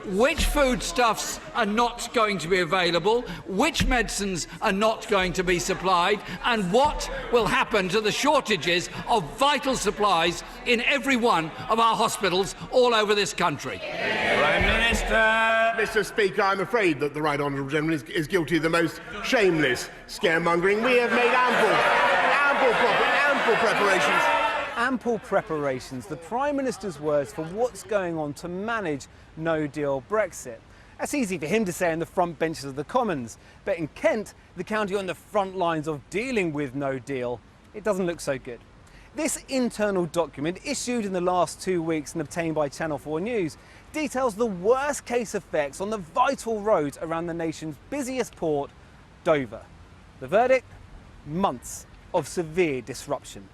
Which foodstuffs are not going to be available, which medicines are not going to be supplied, and what will happen to the shortages of vital supplies in every one of our hospitals all over this country. Prime Minister! Mr. Speaker, I'm afraid that the Right Honourable Gentleman is guilty of the most shameless scaremongering. We have made ample preparations. ample preparations, the Prime Minister's words for what's going on to manage no-deal Brexit. That's easy for him to say in the front benches of the Commons, but in Kent, the county on the front lines of dealing with no deal, it doesn't look so good. This internal document, issued in the last 2 weeks and obtained by Channel 4 News, details the worst case effects on the vital roads around the nation's busiest port, Dover. The verdict? Months of severe disruption.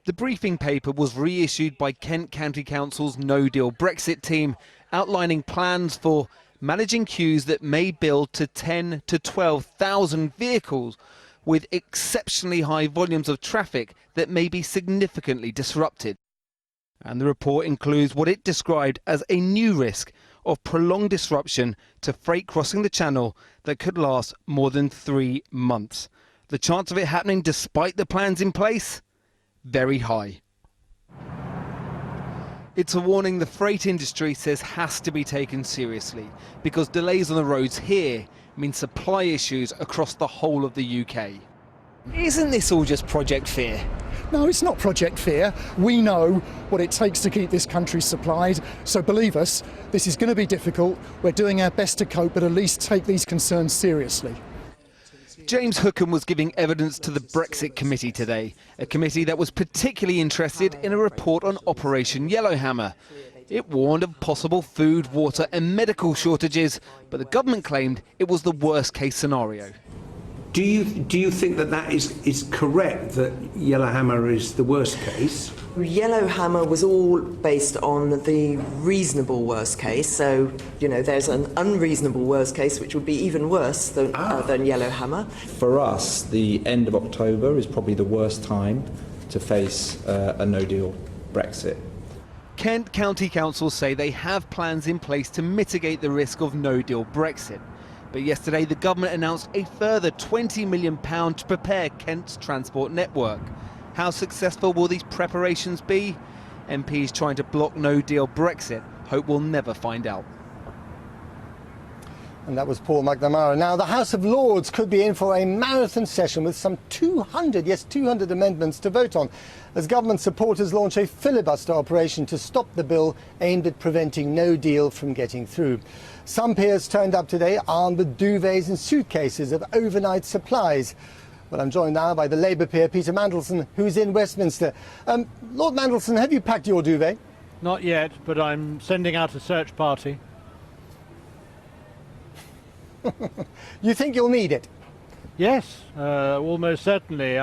The briefing paper was reissued by Kent County Council's no-deal Brexit team, outlining plans for managing queues that may build to 10 to 12,000 vehicles, with exceptionally high volumes of traffic that may be significantly disrupted. And the report includes what it described as a new risk of prolonged disruption to freight crossing the Channel that could last more than 3 months. The chance of it happening despite the plans in place? Very high. It's a warning the freight industry says has to be taken seriously, because delays on the roads here mean supply issues across the whole of the UK. Isn't this all just Project Fear? No, it's not Project Fear. We know what it takes to keep this country supplied, so believe us, this is going to be difficult. We're doing our best to cope, but at least take these concerns seriously. James Hookham was giving evidence to the Brexit Committee today, a committee that was particularly interested in a report on Operation Yellowhammer. It warned of possible food, water and medical shortages, but the government claimed it was the worst case scenario. Do you think that is correct, that Yellowhammer is the worst case? Yellowhammer was all based on the reasonable worst case, so there's an unreasonable worst case which would be even worse than Yellowhammer. For us, the end of October is probably the worst time to face a no-deal Brexit. Kent County Council say they have plans in place to mitigate the risk of no-deal Brexit. But yesterday the government announced a further £20 million to prepare Kent's transport network. How successful will these preparations be? MPs trying to block no-deal Brexit hope we'll never find out. And that was Paul McNamara. Now, the House of Lords could be in for a marathon session with some 200 amendments to vote on, as government supporters launch a filibuster operation to stop the bill aimed at preventing no deal from getting through. Some peers turned up today armed with duvets and suitcases of overnight supplies. Well, I'm joined now by the Labour peer, Peter Mandelson, who's in Westminster. Lord Mandelson, have you packed your duvet? Not yet, but I'm sending out a search party. You think you'll need it? Yes, almost certainly.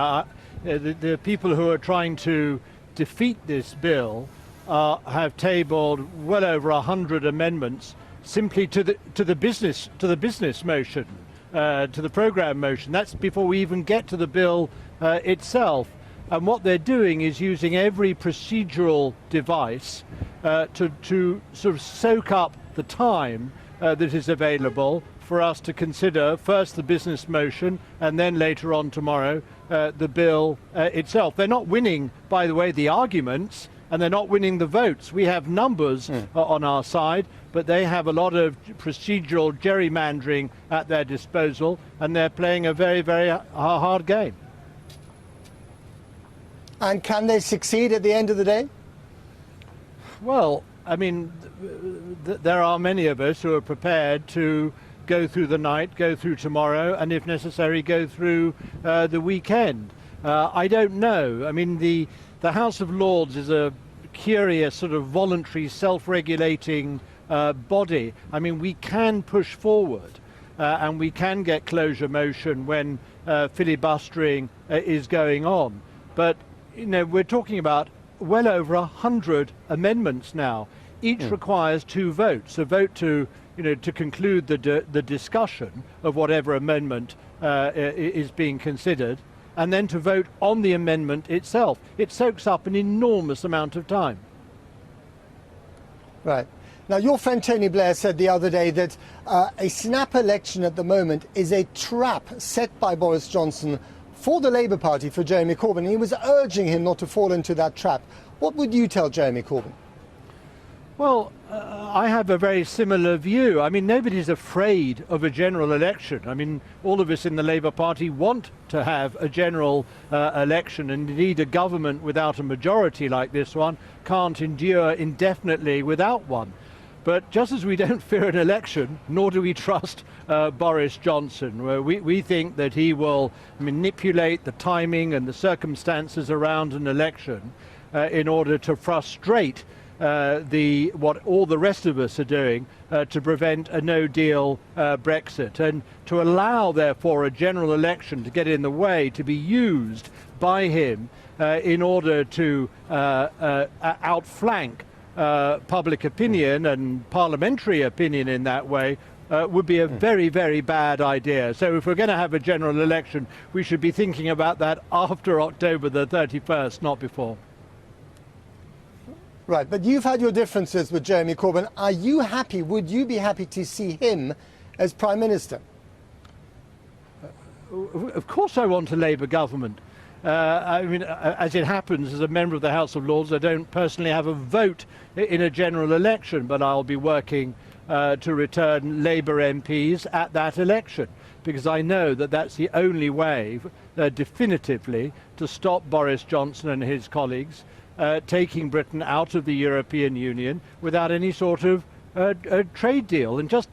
The people who are trying to defeat this bill have tabled well over 100 amendments simply to the business motion, to the programme motion. That's before we even get to the bill itself. And what they're doing is using every procedural device to sort of soak up the time that is available for us to consider first the business motion and then later on tomorrow the bill itself. They're not winning, by the way, the arguments, and they're not winning the votes. We have numbers on our side, but they have a lot of procedural gerrymandering at their disposal, and they're playing a very, very hard game. And can they succeed at the end of the day? Well, I mean, there are many of us who are prepared to go through the night, go through tomorrow, and if necessary, go through the weekend. I don't know. I mean, the House of Lords is a curious sort of voluntary, self-regulating body. I mean, we can push forward and we can get closure motion when filibustering is going on. But, we're talking about well over 100 amendments now. Each requires 2 votes, a vote to conclude the discussion of whatever amendment is being considered, and then to vote on the amendment itself. It soaks up an enormous amount of time. Right. Now, your friend Tony Blair said the other day that a snap election at the moment is a trap set by Boris Johnson for the Labour Party, for Jeremy Corbyn. And he was urging him not to fall into that trap. What would you tell Jeremy Corbyn? Well, I have a very similar view. I mean, nobody's afraid of a general election. I mean, all of us in the Labour Party want to have a general election, and indeed a government without a majority like this one can't endure indefinitely without one. But just as we don't fear an election, nor do we trust Boris Johnson. We think that he will manipulate the timing and the circumstances around an election in order to frustrate what all the rest of us are doing to prevent a no-deal Brexit, and to allow, therefore, a general election to get in the way, to be used by him in order to outflank public opinion and parliamentary opinion in that way would be a very, very bad idea. So if we're going to have a general election, we should be thinking about that after October the 31st, not before. Right, but you've had your differences with Jeremy Corbyn. Are you happy, would you be happy to see him as Prime Minister? Of course I want a Labour government. I mean, as it happens, as a member of the House of Lords, I don't personally have a vote in a general election, but I'll be working to return Labour MPs at that election, because I know that that's the only way definitively to stop Boris Johnson and his colleagues taking Britain out of the European Union without any sort of trade deal. And just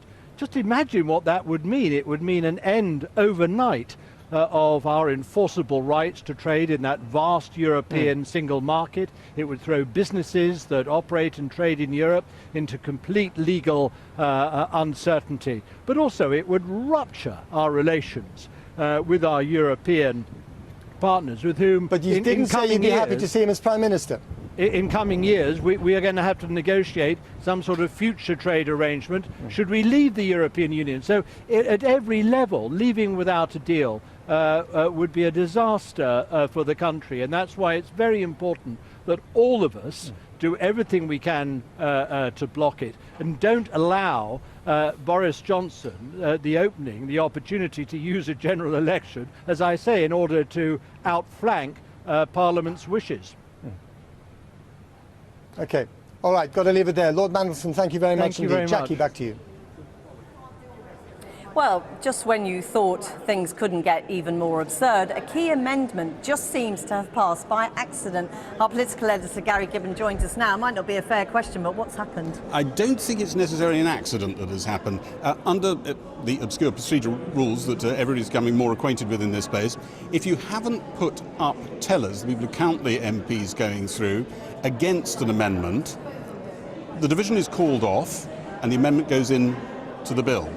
imagine what that would mean. It would mean an end overnight of our enforceable rights to trade in that vast European single market. It would throw businesses that operate and trade in Europe into complete legal uncertainty. But also it would rupture our relations with our European partners, with whom... But you didn't say you'd be happy to see him as Prime Minister. In coming years, we are going to have to negotiate some sort of future trade arrangement should we leave the European Union. So at every level, leaving without a deal would be a disaster for the country. And that's why it's very important that all of us do everything we can to block it, and don't allow Boris Johnson the opportunity to use a general election, as I say, in order to outflank Parliament's wishes. Okay. All right, got to leave it there. Lord Mandelson, thank you very much indeed. Jackie, back to you. Well, just when you thought things couldn't get even more absurd, a key amendment just seems to have passed by accident. Our political editor, Gary Gibbon, joins us now. Might not be a fair question, but what's happened? I don't think it's necessarily an accident that has happened. Under the obscure procedural rules that everybody's becoming more acquainted with in this space, if you haven't put up tellers, we would count the MPs going through, against an amendment, the division is called off and the amendment goes in to the bill.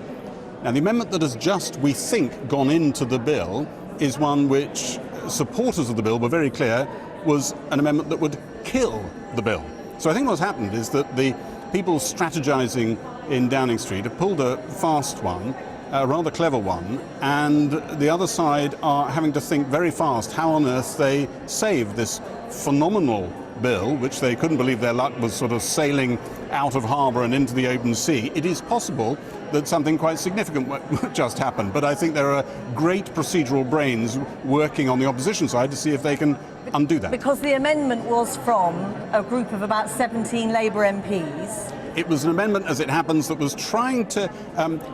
Now, the amendment that has just, we think, gone into the bill is one which supporters of the bill were very clear was an amendment that would kill the bill. So I think what's happened is that the people strategizing in Downing Street have pulled a fast one, a rather clever one, and the other side are having to think very fast how on earth they save this phenomenal bill, which they couldn't believe their luck was sort of sailing out of harbour and into the open sea. It is possible that something quite significant just happened, but I think there are great procedural brains working on the opposition side to see if they can undo that. Because the amendment was from a group of about 17 Labour MPs. It was an amendment, as it happens, that was trying to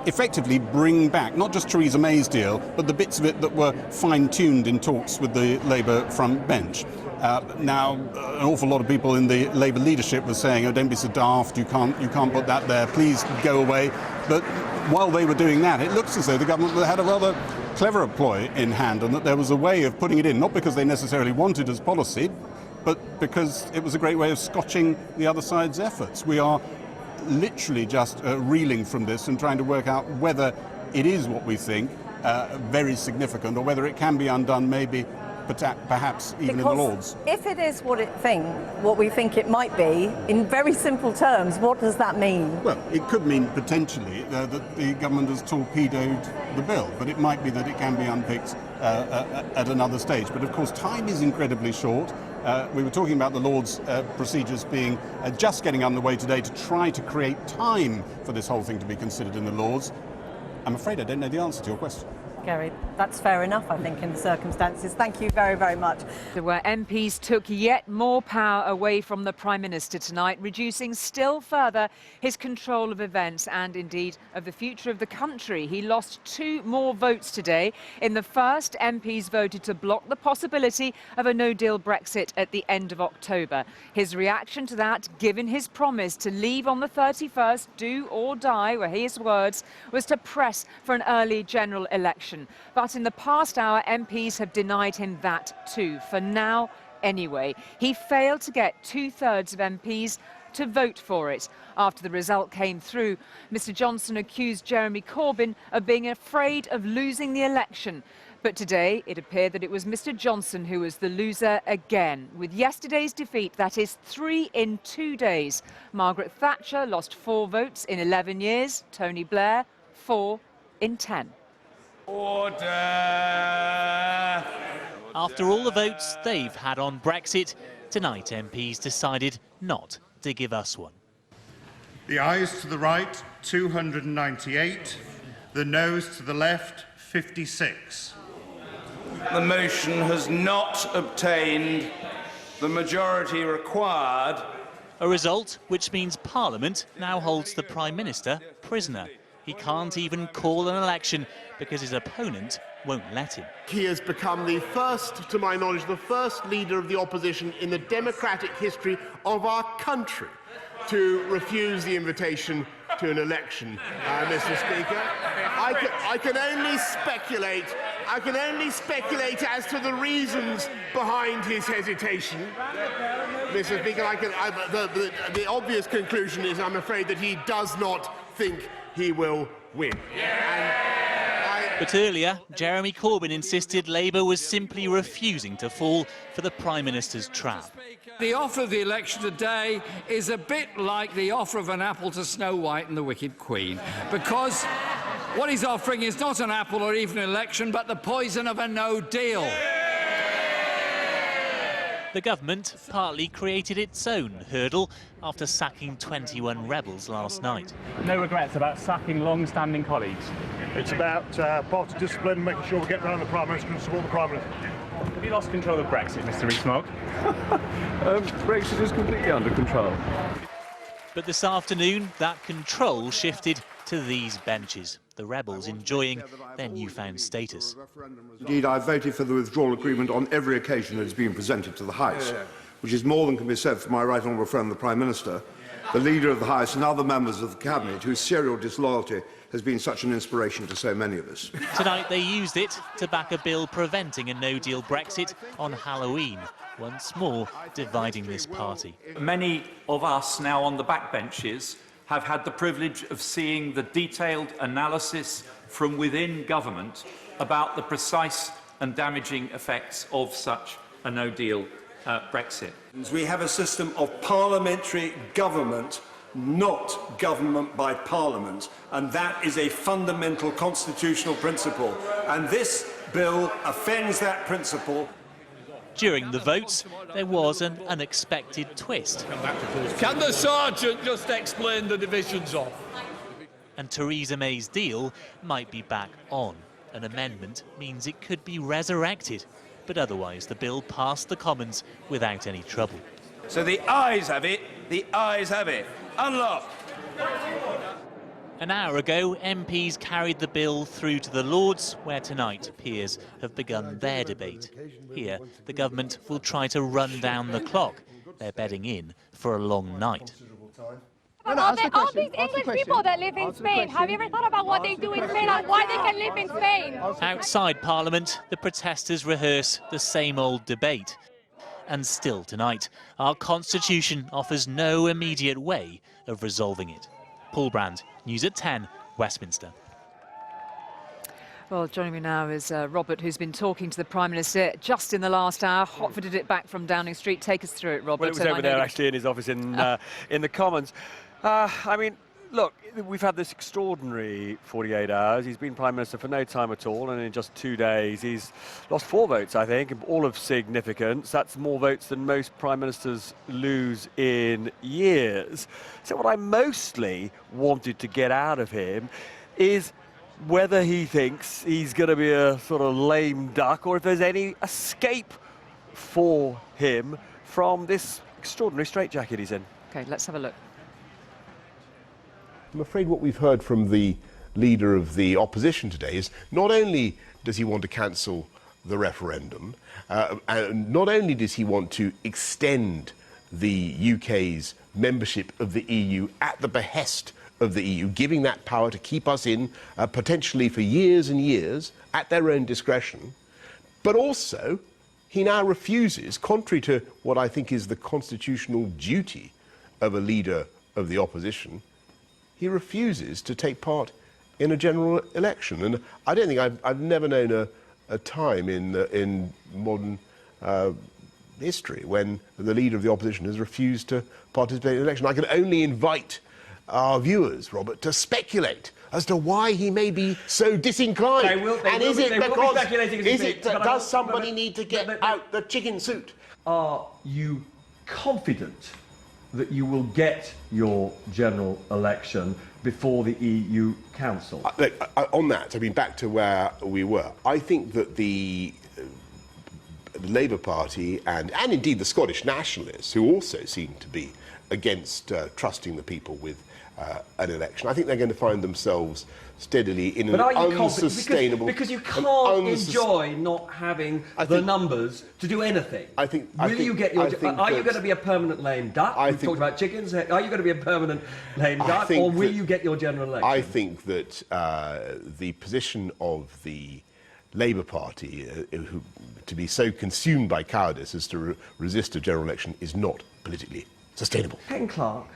effectively bring back not just Theresa May's deal, but the bits of it that were fine-tuned in talks with the Labour front bench. Now, an awful lot of people in the Labour leadership were saying, "Oh, don't be so daft! You can't put that there. Please go away." But while they were doing that, it looks as though the government had a rather clever ploy in hand, and that there was a way of putting it in, not because they necessarily wanted as policy, but because it was a great way of scotching the other side's efforts. We are literally just reeling from this and trying to work out whether it is what we think, very significant, or whether it can be undone, maybe perhaps even in the Lords. If it is what we think it might be, in very simple terms, what does that mean? Well, it could mean potentially that the government has torpedoed the bill, but it might be that it can be unpicked at another stage. But of course, time is incredibly short. We were talking about the Lords' procedures being just getting underway today to try to create time for this whole thing to be considered in the Lords. I'm afraid I don't know the answer to your question. Gary, that's fair enough, I think, in the circumstances. Thank you very, very much. Where MPs took yet more power away from the Prime Minister tonight, reducing still further his control of events and indeed of the future of the country. He lost 2 more votes today. In the first, MPs voted to block the possibility of a no-deal Brexit at the end of October. His reaction to that, given his promise to leave on the 31st, do or die, were his words, was to press for an early general election. But in the past hour, MPs have denied him that too, for now anyway. He failed to get 2/3 of MPs to vote for it. After the result came through, Mr Johnson accused Jeremy Corbyn of being afraid of losing the election. But today, it appeared that it was Mr Johnson who was the loser again. With yesterday's defeat, that is 3 in 2 days. Margaret Thatcher lost 4 votes in 11 years. Tony Blair, 4 in 10. Order! After all the votes they've had on Brexit, tonight MPs decided not to give us one. The ayes to the right, 298. The noes to the left, 56. The motion has not obtained the majority required. A result which means Parliament now holds the Prime Minister prisoner. He can't even call an election because his opponent won't let him. He has become the first, to my knowledge, the first leader of the opposition in the democratic history of our country to refuse the invitation to an election, Mr. Speaker. I can only speculate. I can only speculate as to the reasons behind his hesitation. Mr. Speaker, the obvious conclusion is, I'm afraid, that he does not think he will win. But earlier, Jeremy Corbyn insisted Labour was simply refusing to fall for the Prime Minister's trap. The offer of the election today is a bit like the offer of an apple to Snow White and the Wicked Queen, because what he's offering is not an apple or even an election, but the poison of a no deal. The government partly created its own hurdle after sacking 21 rebels last night. No regrets about sacking long-standing colleagues. It's about party discipline, making sure we get around the Prime Minister and support the Prime Minister. Have you lost control of Brexit, Mr Rees-Mogg? Brexit is completely under control. But this afternoon, that control shifted to these benches, the rebels enjoying their newfound status. Indeed, I voted for the withdrawal agreement on every occasion that has been presented to the House, which is more than can be said for my right honourable friend, the Prime Minister, the Leader of the House and other members of the Cabinet whose serial disloyalty has been such an inspiration to so many of us. Tonight they used it to back a bill preventing a no-deal Brexit on Halloween, once more dividing this party. Many of us now on the backbenches have had the privilege of seeing the detailed analysis from within government about the precise and damaging effects of such a no-deal Brexit. We have a system of parliamentary government, not government by parliament, and that is a fundamental constitutional principle, and this bill offends that principle. During the votes, there was an unexpected twist. Can the sergeant just explain the divisions off? And Theresa May's deal might be back on. An amendment means it could be resurrected, but otherwise the bill passed the Commons without any trouble. So the ayes have it, the ayes have it. Unlock! An hour ago, MPs carried the bill through to the Lords, where tonight peers have begun their debate. Here, the government will try to run down the clock. They're bedding in for a long night. All these English people that live in Spain, have you ever thought about what they do in Spain and why they can live in Spain? Outside Parliament, the protesters rehearse the same old debate. And still tonight, our Constitution offers no immediate way of resolving it. Paul Brand, News at 10, Westminster. Well, joining me now is Robert, who's been talking to the Prime Minister just in the last hour. Hotforded it back from Downing Street. Take us through it, Robert. Well, it was over there, actually, in his office in the Commons. I mean, look, we've had this extraordinary 48 hours. He's been Prime Minister for no time at all, and in just 2 days, he's lost 4 votes, I think, all of significance. That's more votes than most Prime Ministers lose in years. So what I mostly wanted to get out of him is whether he thinks he's going to be a sort of lame duck or if there's any escape for him from this extraordinary straitjacket he's in. OK, let's have a look. I'm afraid what we've heard from the leader of the opposition today is not only does he want to cancel the referendum, and not only does he want to extend the UK's membership of the EU at the behest of the EU, giving that power to keep us in potentially for years and years at their own discretion, but also he now refuses, contrary to what I think is the constitutional duty of a leader of the opposition, he refuses to take part in a general election. And I don't think I've never known a time in modern history when the leader of the opposition has refused to participate in an election. I can only invite our viewers, Robert, to speculate as to why he may be so disinclined. Does somebody need to get out the chicken suit? Are you confident that you will get your general election before the EU Council? On that, I mean, back to where we were, I think that the Labour Party and indeed the Scottish Nationalists, who also seem to be against trusting the people with an election, I think they're going to find themselves steadily in an unsustainable... Because you can't enjoy not having the numbers to do anything. Are you going to be a permanent lame duck? We've talked about chickens. Are you going to be a permanent lame duck, or will you get your general election? I think that the position of the Labour Party, who to be so consumed by cowardice as to resist a general election, is not politically sustainable. Ken Clarke,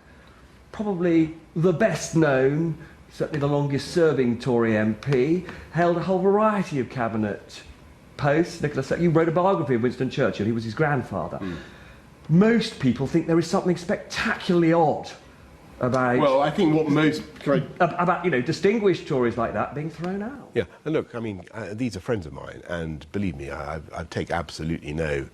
probably the best known, certainly the longest serving Tory MP, held a whole variety of cabinet posts. You wrote a biography of Winston Churchill. He was his grandfather. Most people think there is something spectacularly odd about... Well, I think what most... about, distinguished Tories like that being thrown out. Yeah, and look, I mean, these are friends of mine, and believe me, I take absolutely no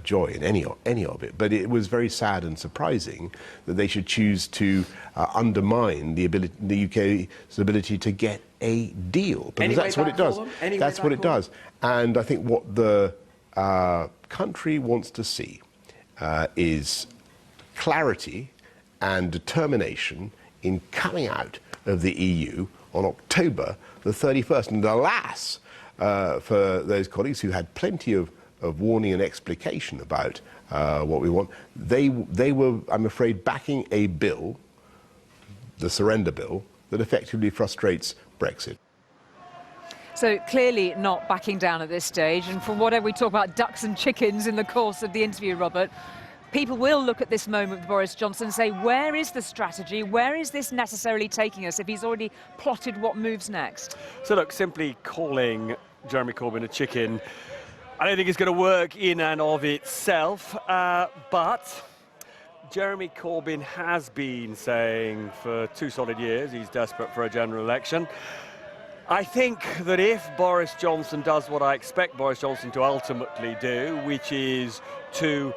joy in any of it. But it was very sad and surprising that they should choose to undermine the UK's ability to get a deal, because that's what it does. That's what it does. And I think what the country wants to see is clarity and determination in coming out of the EU on October the 31st. And alas, for those colleagues who had plenty of warning and explication about what we want, they were, I'm afraid, backing a bill, the surrender bill, that effectively frustrates Brexit. So clearly not backing down at this stage. And from whatever we talk about ducks and chickens in the course of the interview, Robert, people will look at this moment with Boris Johnson and say, where is the strategy? Where is this necessarily taking us if he's already plotted what moves next? So look, simply calling Jeremy Corbyn a chicken, I don't think it's going to work in and of itself, but Jeremy Corbyn has been saying for 2 solid years he's desperate for a general election. I think that if Boris Johnson does what I expect Boris Johnson to ultimately do, which is to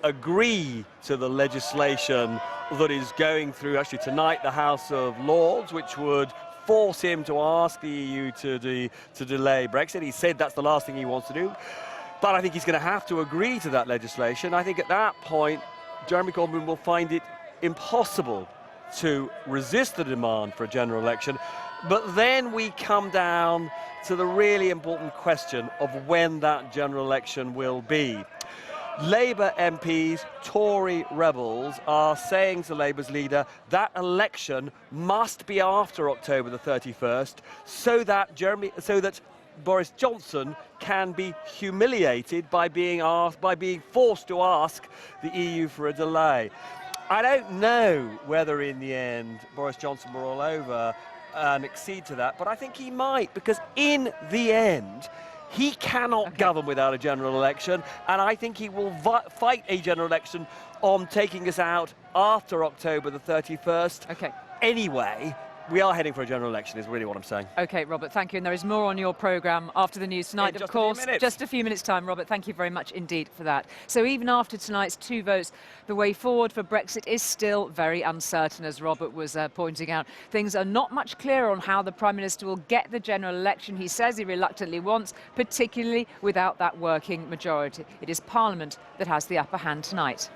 agree to the legislation that is going through actually tonight the House of Lords, which would force him to ask the EU to delay Brexit. He said that's the last thing he wants to do. But I think he's going to have to agree to that legislation. I think at that point, Jeremy Corbyn will find it impossible to resist the demand for a general election. But then we come down to the really important question of when that general election will be. Labour MPs, Tory rebels, are saying to Labour's leader that election must be after October the 31st so that Boris Johnson can be humiliated by being forced to ask the EU for a delay. I don't know whether in the end Boris Johnson will roll over and accede to that, but I think he might, because in the end he cannot govern without a general election, and I think he will fight a general election on taking us out after October the 31st anyway, we are heading for a general election, is really what I'm saying. OK, Robert, thank you. And there is more on your programme after the news tonight, of course. Just a few minutes' time, Robert. Thank you very much indeed for that. So even after tonight's 2 votes, the way forward for Brexit is still very uncertain, as Robert was pointing out. Things are not much clearer on how the Prime Minister will get the general election he says he reluctantly wants, particularly without that working majority. It is Parliament that has the upper hand tonight.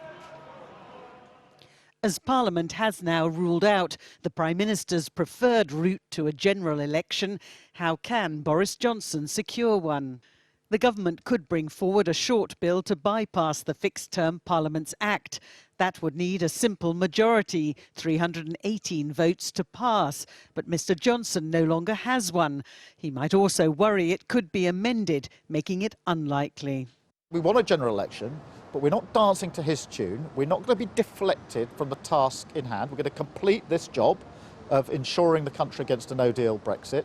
As Parliament has now ruled out the Prime Minister's preferred route to a general election, how can Boris Johnson secure one? The government could bring forward a short bill to bypass the Fixed-Term Parliaments Act. That would need a simple majority, 318 votes to pass. But Mr Johnson no longer has one. He might also worry it could be amended, making it unlikely. We want a general election, but we're not dancing to his tune. We're not going to be deflected from the task in hand. We're going to complete this job of ensuring the country against a no-deal Brexit.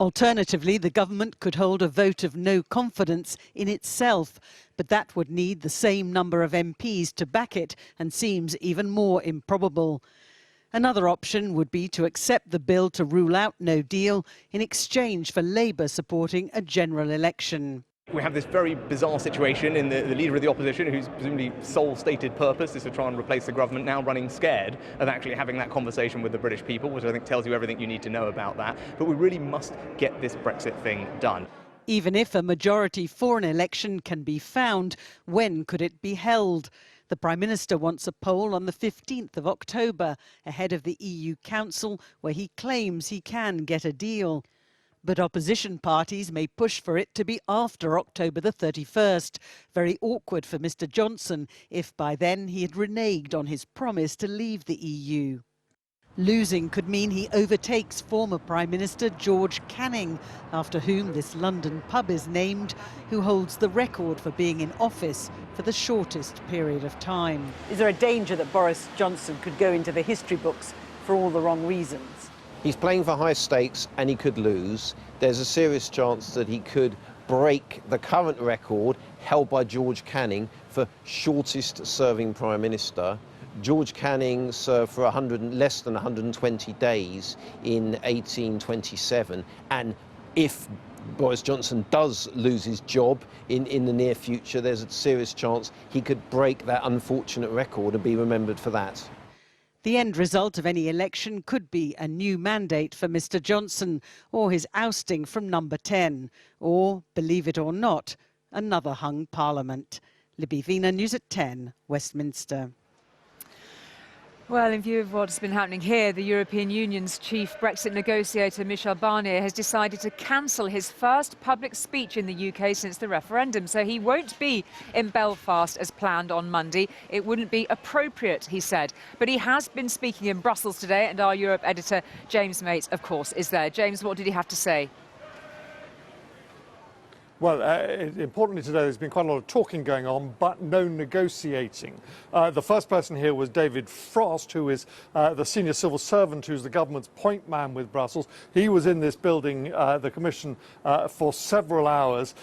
Alternatively, the government could hold a vote of no confidence in itself, but that would need the same number of MPs to back it and seems even more improbable. Another option would be to accept the bill to rule out no deal in exchange for Labour supporting a general election. We have this very bizarre situation in the leader of the opposition, whose presumably sole stated purpose is to try and replace the government, now running scared of actually having that conversation with the British people, which I think tells you everything you need to know about that. But we really must get this Brexit thing done. Even if a majority for an election can be found, when could it be held? The Prime Minister wants a poll on the 15th of October, ahead of the EU Council, where he claims he can get a deal. But opposition parties may push for it to be after October the 31st. Very awkward for Mr Johnson if by then he had reneged on his promise to leave the EU. Losing could mean he overtakes former Prime Minister George Canning, after whom this London pub is named, who holds the record for being in office for the shortest period of time. Is there a danger that Boris Johnson could go into the history books for all the wrong reasons? He's playing for high stakes and he could lose. There's a serious chance that he could break the current record held by George Canning for shortest serving Prime Minister. George Canning served for less than 120 days in 1827, and if Boris Johnson does lose his job in the near future, there's a serious chance he could break that unfortunate record and be remembered for that. The end result of any election could be a new mandate for Mr Johnson, or his ousting from number 10, or, believe it or not, another hung parliament. Libby Vina, News at 10, Westminster. Well, in view of what's been happening here, the European Union's chief Brexit negotiator, Michel Barnier, has decided to cancel his first public speech in the UK since the referendum. So he won't be in Belfast as planned on Monday. It wouldn't be appropriate, he said. But he has been speaking in Brussels today, and our Europe editor, James Mates, of course, is there. James, what did he have to say? Well, importantly today, there's been quite a lot of talking going on, but no negotiating. The first person here was David Frost, who is the senior civil servant who's the government's point man with Brussels. He was in this building, the Commission, for several hours,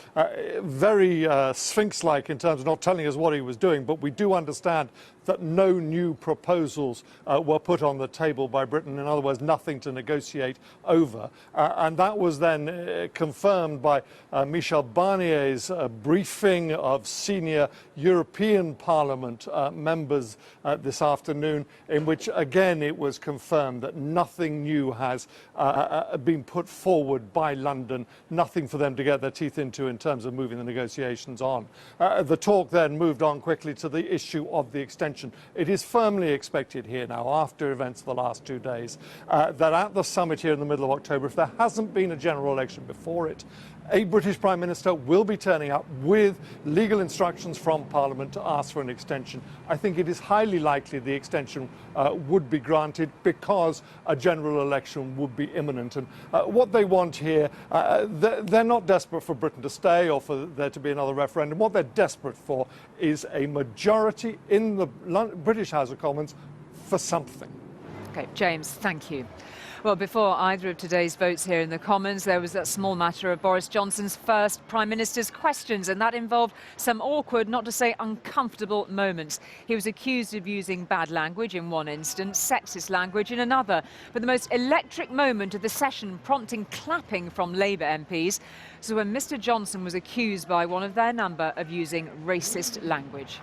very Sphinx-like in terms of not telling us what he was doing, but we do understand that no new proposals were put on the table by Britain. In other words, nothing to negotiate over. And that was then confirmed by Michel Barnier's briefing of senior European Parliament members this afternoon, in which again it was confirmed that nothing new has been put forward by London, nothing for them to get their teeth into in terms of moving the negotiations on. The talk then moved on quickly to the issue of the extension. It is firmly expected here now, after events of the last 2 days, that at the summit here in the middle of October, if there hasn't been a general election before it, a British Prime Minister will be turning up with legal instructions from Parliament to ask for an extension. I think it is highly likely the extension would be granted because a general election would be imminent. And what they want here, they're not desperate for Britain to stay or for there to be another referendum. What they're desperate for is a majority in the British House of Commons for something. OK, James, thank you. Well, before either of today's votes here in the Commons, there was that small matter of Boris Johnson's first Prime Minister's questions, and that involved some awkward, not to say uncomfortable moments. He was accused of using bad language in one instance, sexist language in another. But the most electric moment of the session, prompting clapping from Labour MPs, was when Mr Johnson was accused by one of their number of using racist language.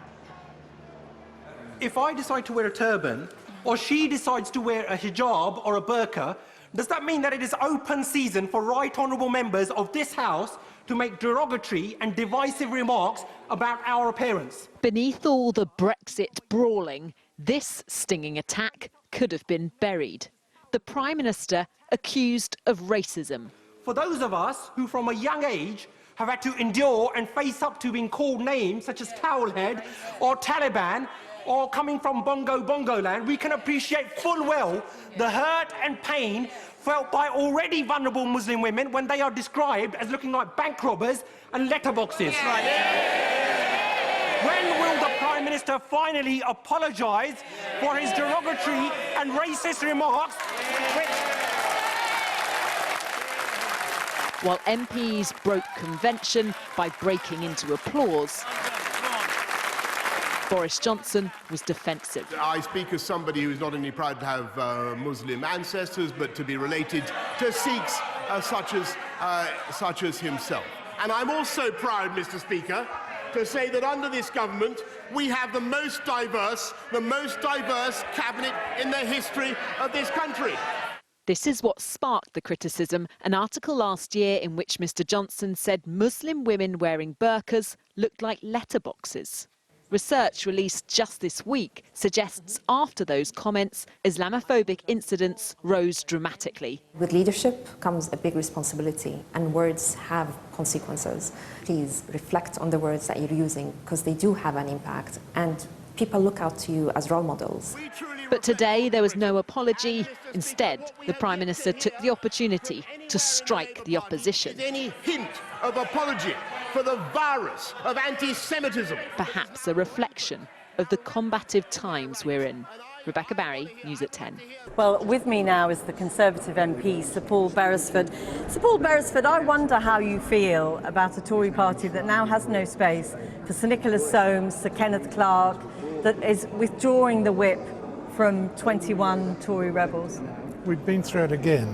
If I decide to wear a turban, or she decides to wear a hijab or a burqa, does that mean that it is open season for right honourable members of this House to make derogatory and divisive remarks about our appearance? Beneath all the Brexit brawling, this stinging attack could have been buried. The Prime Minister accused of racism. For those of us who from a young age have had to endure and face up to being called names such as Towelhead or Taliban, or coming from Bongo land, we can appreciate full well the hurt and pain felt by already vulnerable Muslim women when they are described as looking like bank robbers and letterboxes. When will the Prime Minister finally apologise for his derogatory and racist remarks? While MPs broke convention by breaking into applause, Boris Johnson was defensive. I speak as somebody who is not only proud to have Muslim ancestors, but to be related to Sikhs such as himself. And I'm also proud, Mr. Speaker, to say that under this government we have the most diverse cabinet in the history of this country. This is what sparked the criticism, an article last year in which Mr Johnson said Muslim women wearing burqas looked like letterboxes. Research released just this week suggests after those comments, Islamophobic incidents rose dramatically. With leadership comes a big responsibility, and words have consequences. Please reflect on the words that you're using, because they do have an impact, and people look out to you as role models. But today there was no apology. Instead, the Prime Minister took the opportunity to strike the opposition. Any hint of apology for the virus of anti-Semitism. Perhaps a reflection of the combative times we're in. Rebecca Barry, News at 10. Well, with me now is the Conservative MP, Sir Paul Beresford. Sir Paul Beresford, I wonder how you feel about a Tory party that now has no space for Sir Nicholas Soames, Sir Kenneth Clarke, that is withdrawing the whip from 21 Tory rebels. We've been through it again.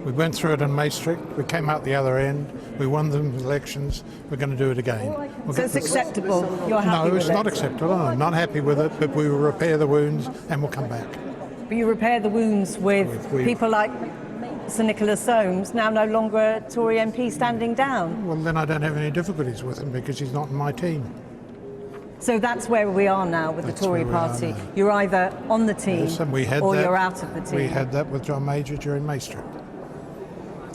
We went through it in Maastricht, we came out the other end, we won the elections, we're going to do it again. So it's acceptable? You're happy with it? No, it's not acceptable. I'm not happy with it, but we will repair the wounds and we'll come back. But you repair the wounds with people like Sir Nicholas Soames, now no longer a Tory MP, standing down? Well, then I don't have any difficulties with him because he's not in my team. So that's where we are now with the Tory party. You're either on the team or you're out of the team. We had that with John Major during Maastricht.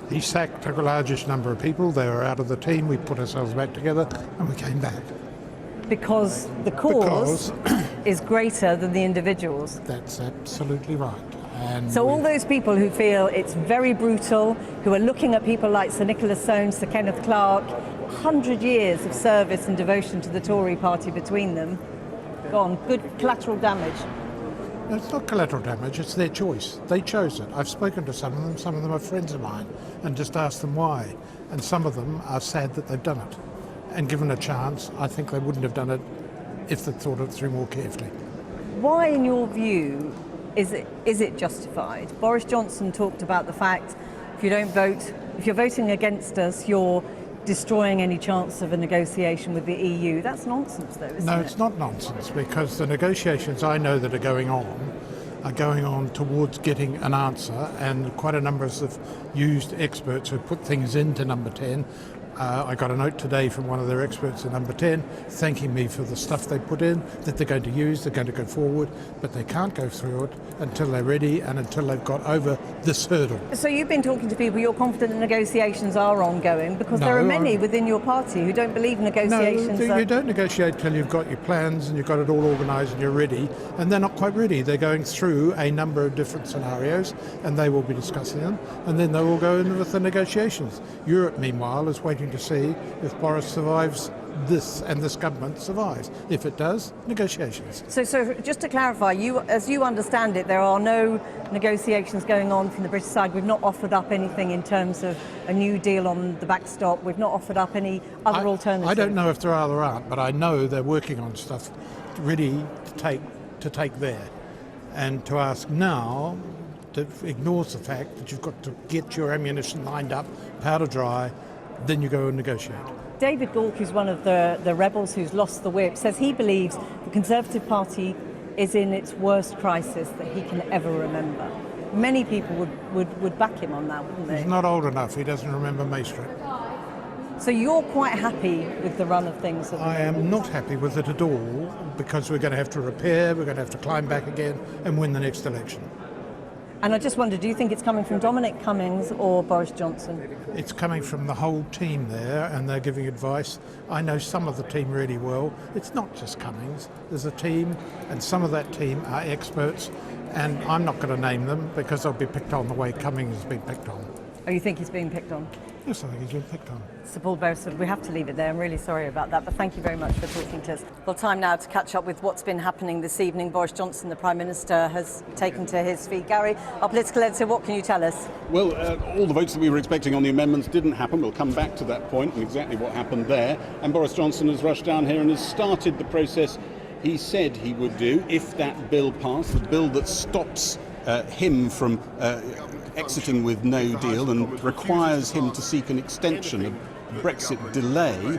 He sacked a largest number of people, they were out of the team, we put ourselves back together and we came back. Because the cause is greater than the individuals. That's absolutely right. And so all those people who feel it's very brutal, who are looking at people like Sir Nicholas Soames, Sir Kenneth Clarke, 100 years of service and devotion to the Tory party between them, gone. Good collateral damage. No, it's not collateral damage, it's their choice. They chose it. I've spoken to some of them are friends of mine, and just asked them why. And some of them are sad that they've done it. And given a chance, I think they wouldn't have done it if they'd thought it through more carefully. Why, in your view, is it justified? Boris Johnson talked about the fact if you don't vote, if you're voting against us, you're destroying any chance of a negotiation with the EU. That's nonsense, though, isn't it? No, it's not nonsense, because the negotiations I know that are going on towards getting an answer, and quite a number of used experts who put things into number 10. I got a note today from one of their experts in number 10 thanking me for the stuff they put in, that they're going to use, they're going to go forward, but they can't go through it until they're ready and until they've got over this hurdle. So you've been talking to people, you're confident the negotiations are ongoing, because there are many within your party who don't believe negotiations. No, you don't negotiate till you've got your plans and you've got it all organised and you're ready, and they're not quite ready. They're going through a number of different scenarios and they will be discussing them, and then they will go in with the negotiations. Europe, meanwhile, is waiting to see if Boris survives this and this government survives. If it does, negotiations. So just to clarify, as you understand it, there are no negotiations going on from the British side. We've not offered up anything in terms of a new deal on the backstop. We've not offered up any other alternatives. I don't know if there aren't, but I know they're working on stuff ready to take there. And to ask now ignores the fact that you've got to get your ammunition lined up, powder dry, then you go and negotiate. David Gauke, who's one of the rebels who's lost the whip, says he believes the Conservative Party is in its worst crisis that he can ever remember. Many people would back him on that, wouldn't they? He's not old enough. He doesn't remember May Street. So you're quite happy with the run of things at the moment? I am not happy with it at all, because we're going to have to repair, we're going to have to climb back again and win the next election. And I just wonder, do you think it's coming from Dominic Cummings or Boris Johnson? It's coming from the whole team there, and they're giving advice. I know some of the team really well. It's not just Cummings. There's a team, and some of that team are experts, and I'm not going to name them because they'll be picked on the way Cummings has been picked on. Oh, you think he's being picked on? Yes, I think he's been picked on. Sir Paul Beresford, we have to leave it there. I'm really sorry about that, but thank you very much for talking to us. Well, time now to catch up with what's been happening this evening. Boris Johnson, the Prime Minister, has taken to his feet. Gary, our political editor, what can you tell us? Well, all the votes that we were expecting on the amendments didn't happen. We'll come back to that point and exactly what happened there. And Boris Johnson has rushed down here and has started the process he said he would do if that bill passed, the bill that stops him from exiting with no deal and requires him to seek an extension of Brexit delay.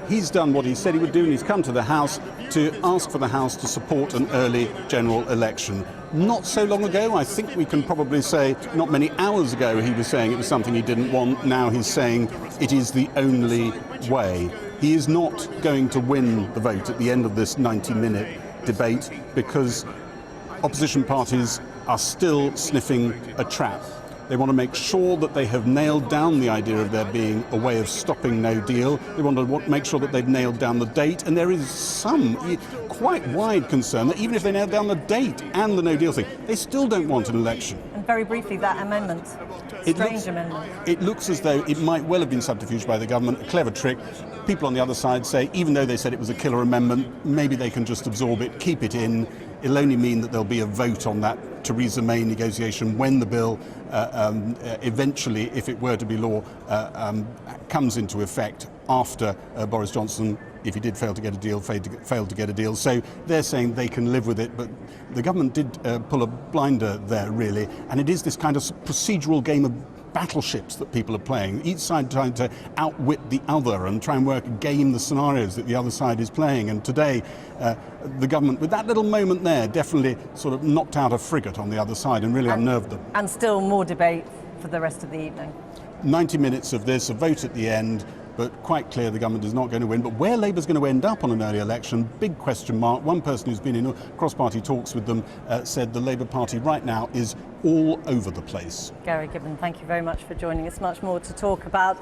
He's done what he said he would do, and he's come to the House to ask for the House to support an early general election. Not so long ago, I think we can probably say, not many hours ago, he was saying it was something he didn't want. Now he's saying it is the only way. He is not going to win the vote at the end of this 90-minute debate because opposition parties are still sniffing a trap. They want to make sure that they have nailed down the idea of there being a way of stopping no deal. They want to make sure that they've nailed down the date, and there is some quite wide concern that even if they nail down the date and the no deal thing, they still don't want an election. And very briefly, that amendment, amendment. It looks as though it might well have been subterfuged by the government, a clever trick. People on the other side say, even though they said it was a killer amendment, maybe they can just absorb it, keep it in. It'll only mean that there'll be a vote on that Theresa May negotiation when the bill eventually, if it were to be law, comes into effect after Boris Johnson, if he did fail to get a deal, failed to get a deal. So they're saying they can live with it, but the government did pull a blinder there, really, and it is this kind of procedural game of battleships that people are playing, each side trying to outwit the other and try and game the scenarios that the other side is playing. And today, the government, with that little moment there, definitely sort of knocked out a frigate on the other side and really unnerved them. And still more debate for the rest of the evening. 90 minutes of this, a vote at the end, but quite clear the government is not going to win. But where Labour's going to end up on an early election, big question mark. One person who's been in cross-party talks with them said the Labour Party right now is all over the place. Gary Gibbon, thank you very much for joining us. Much more to talk about.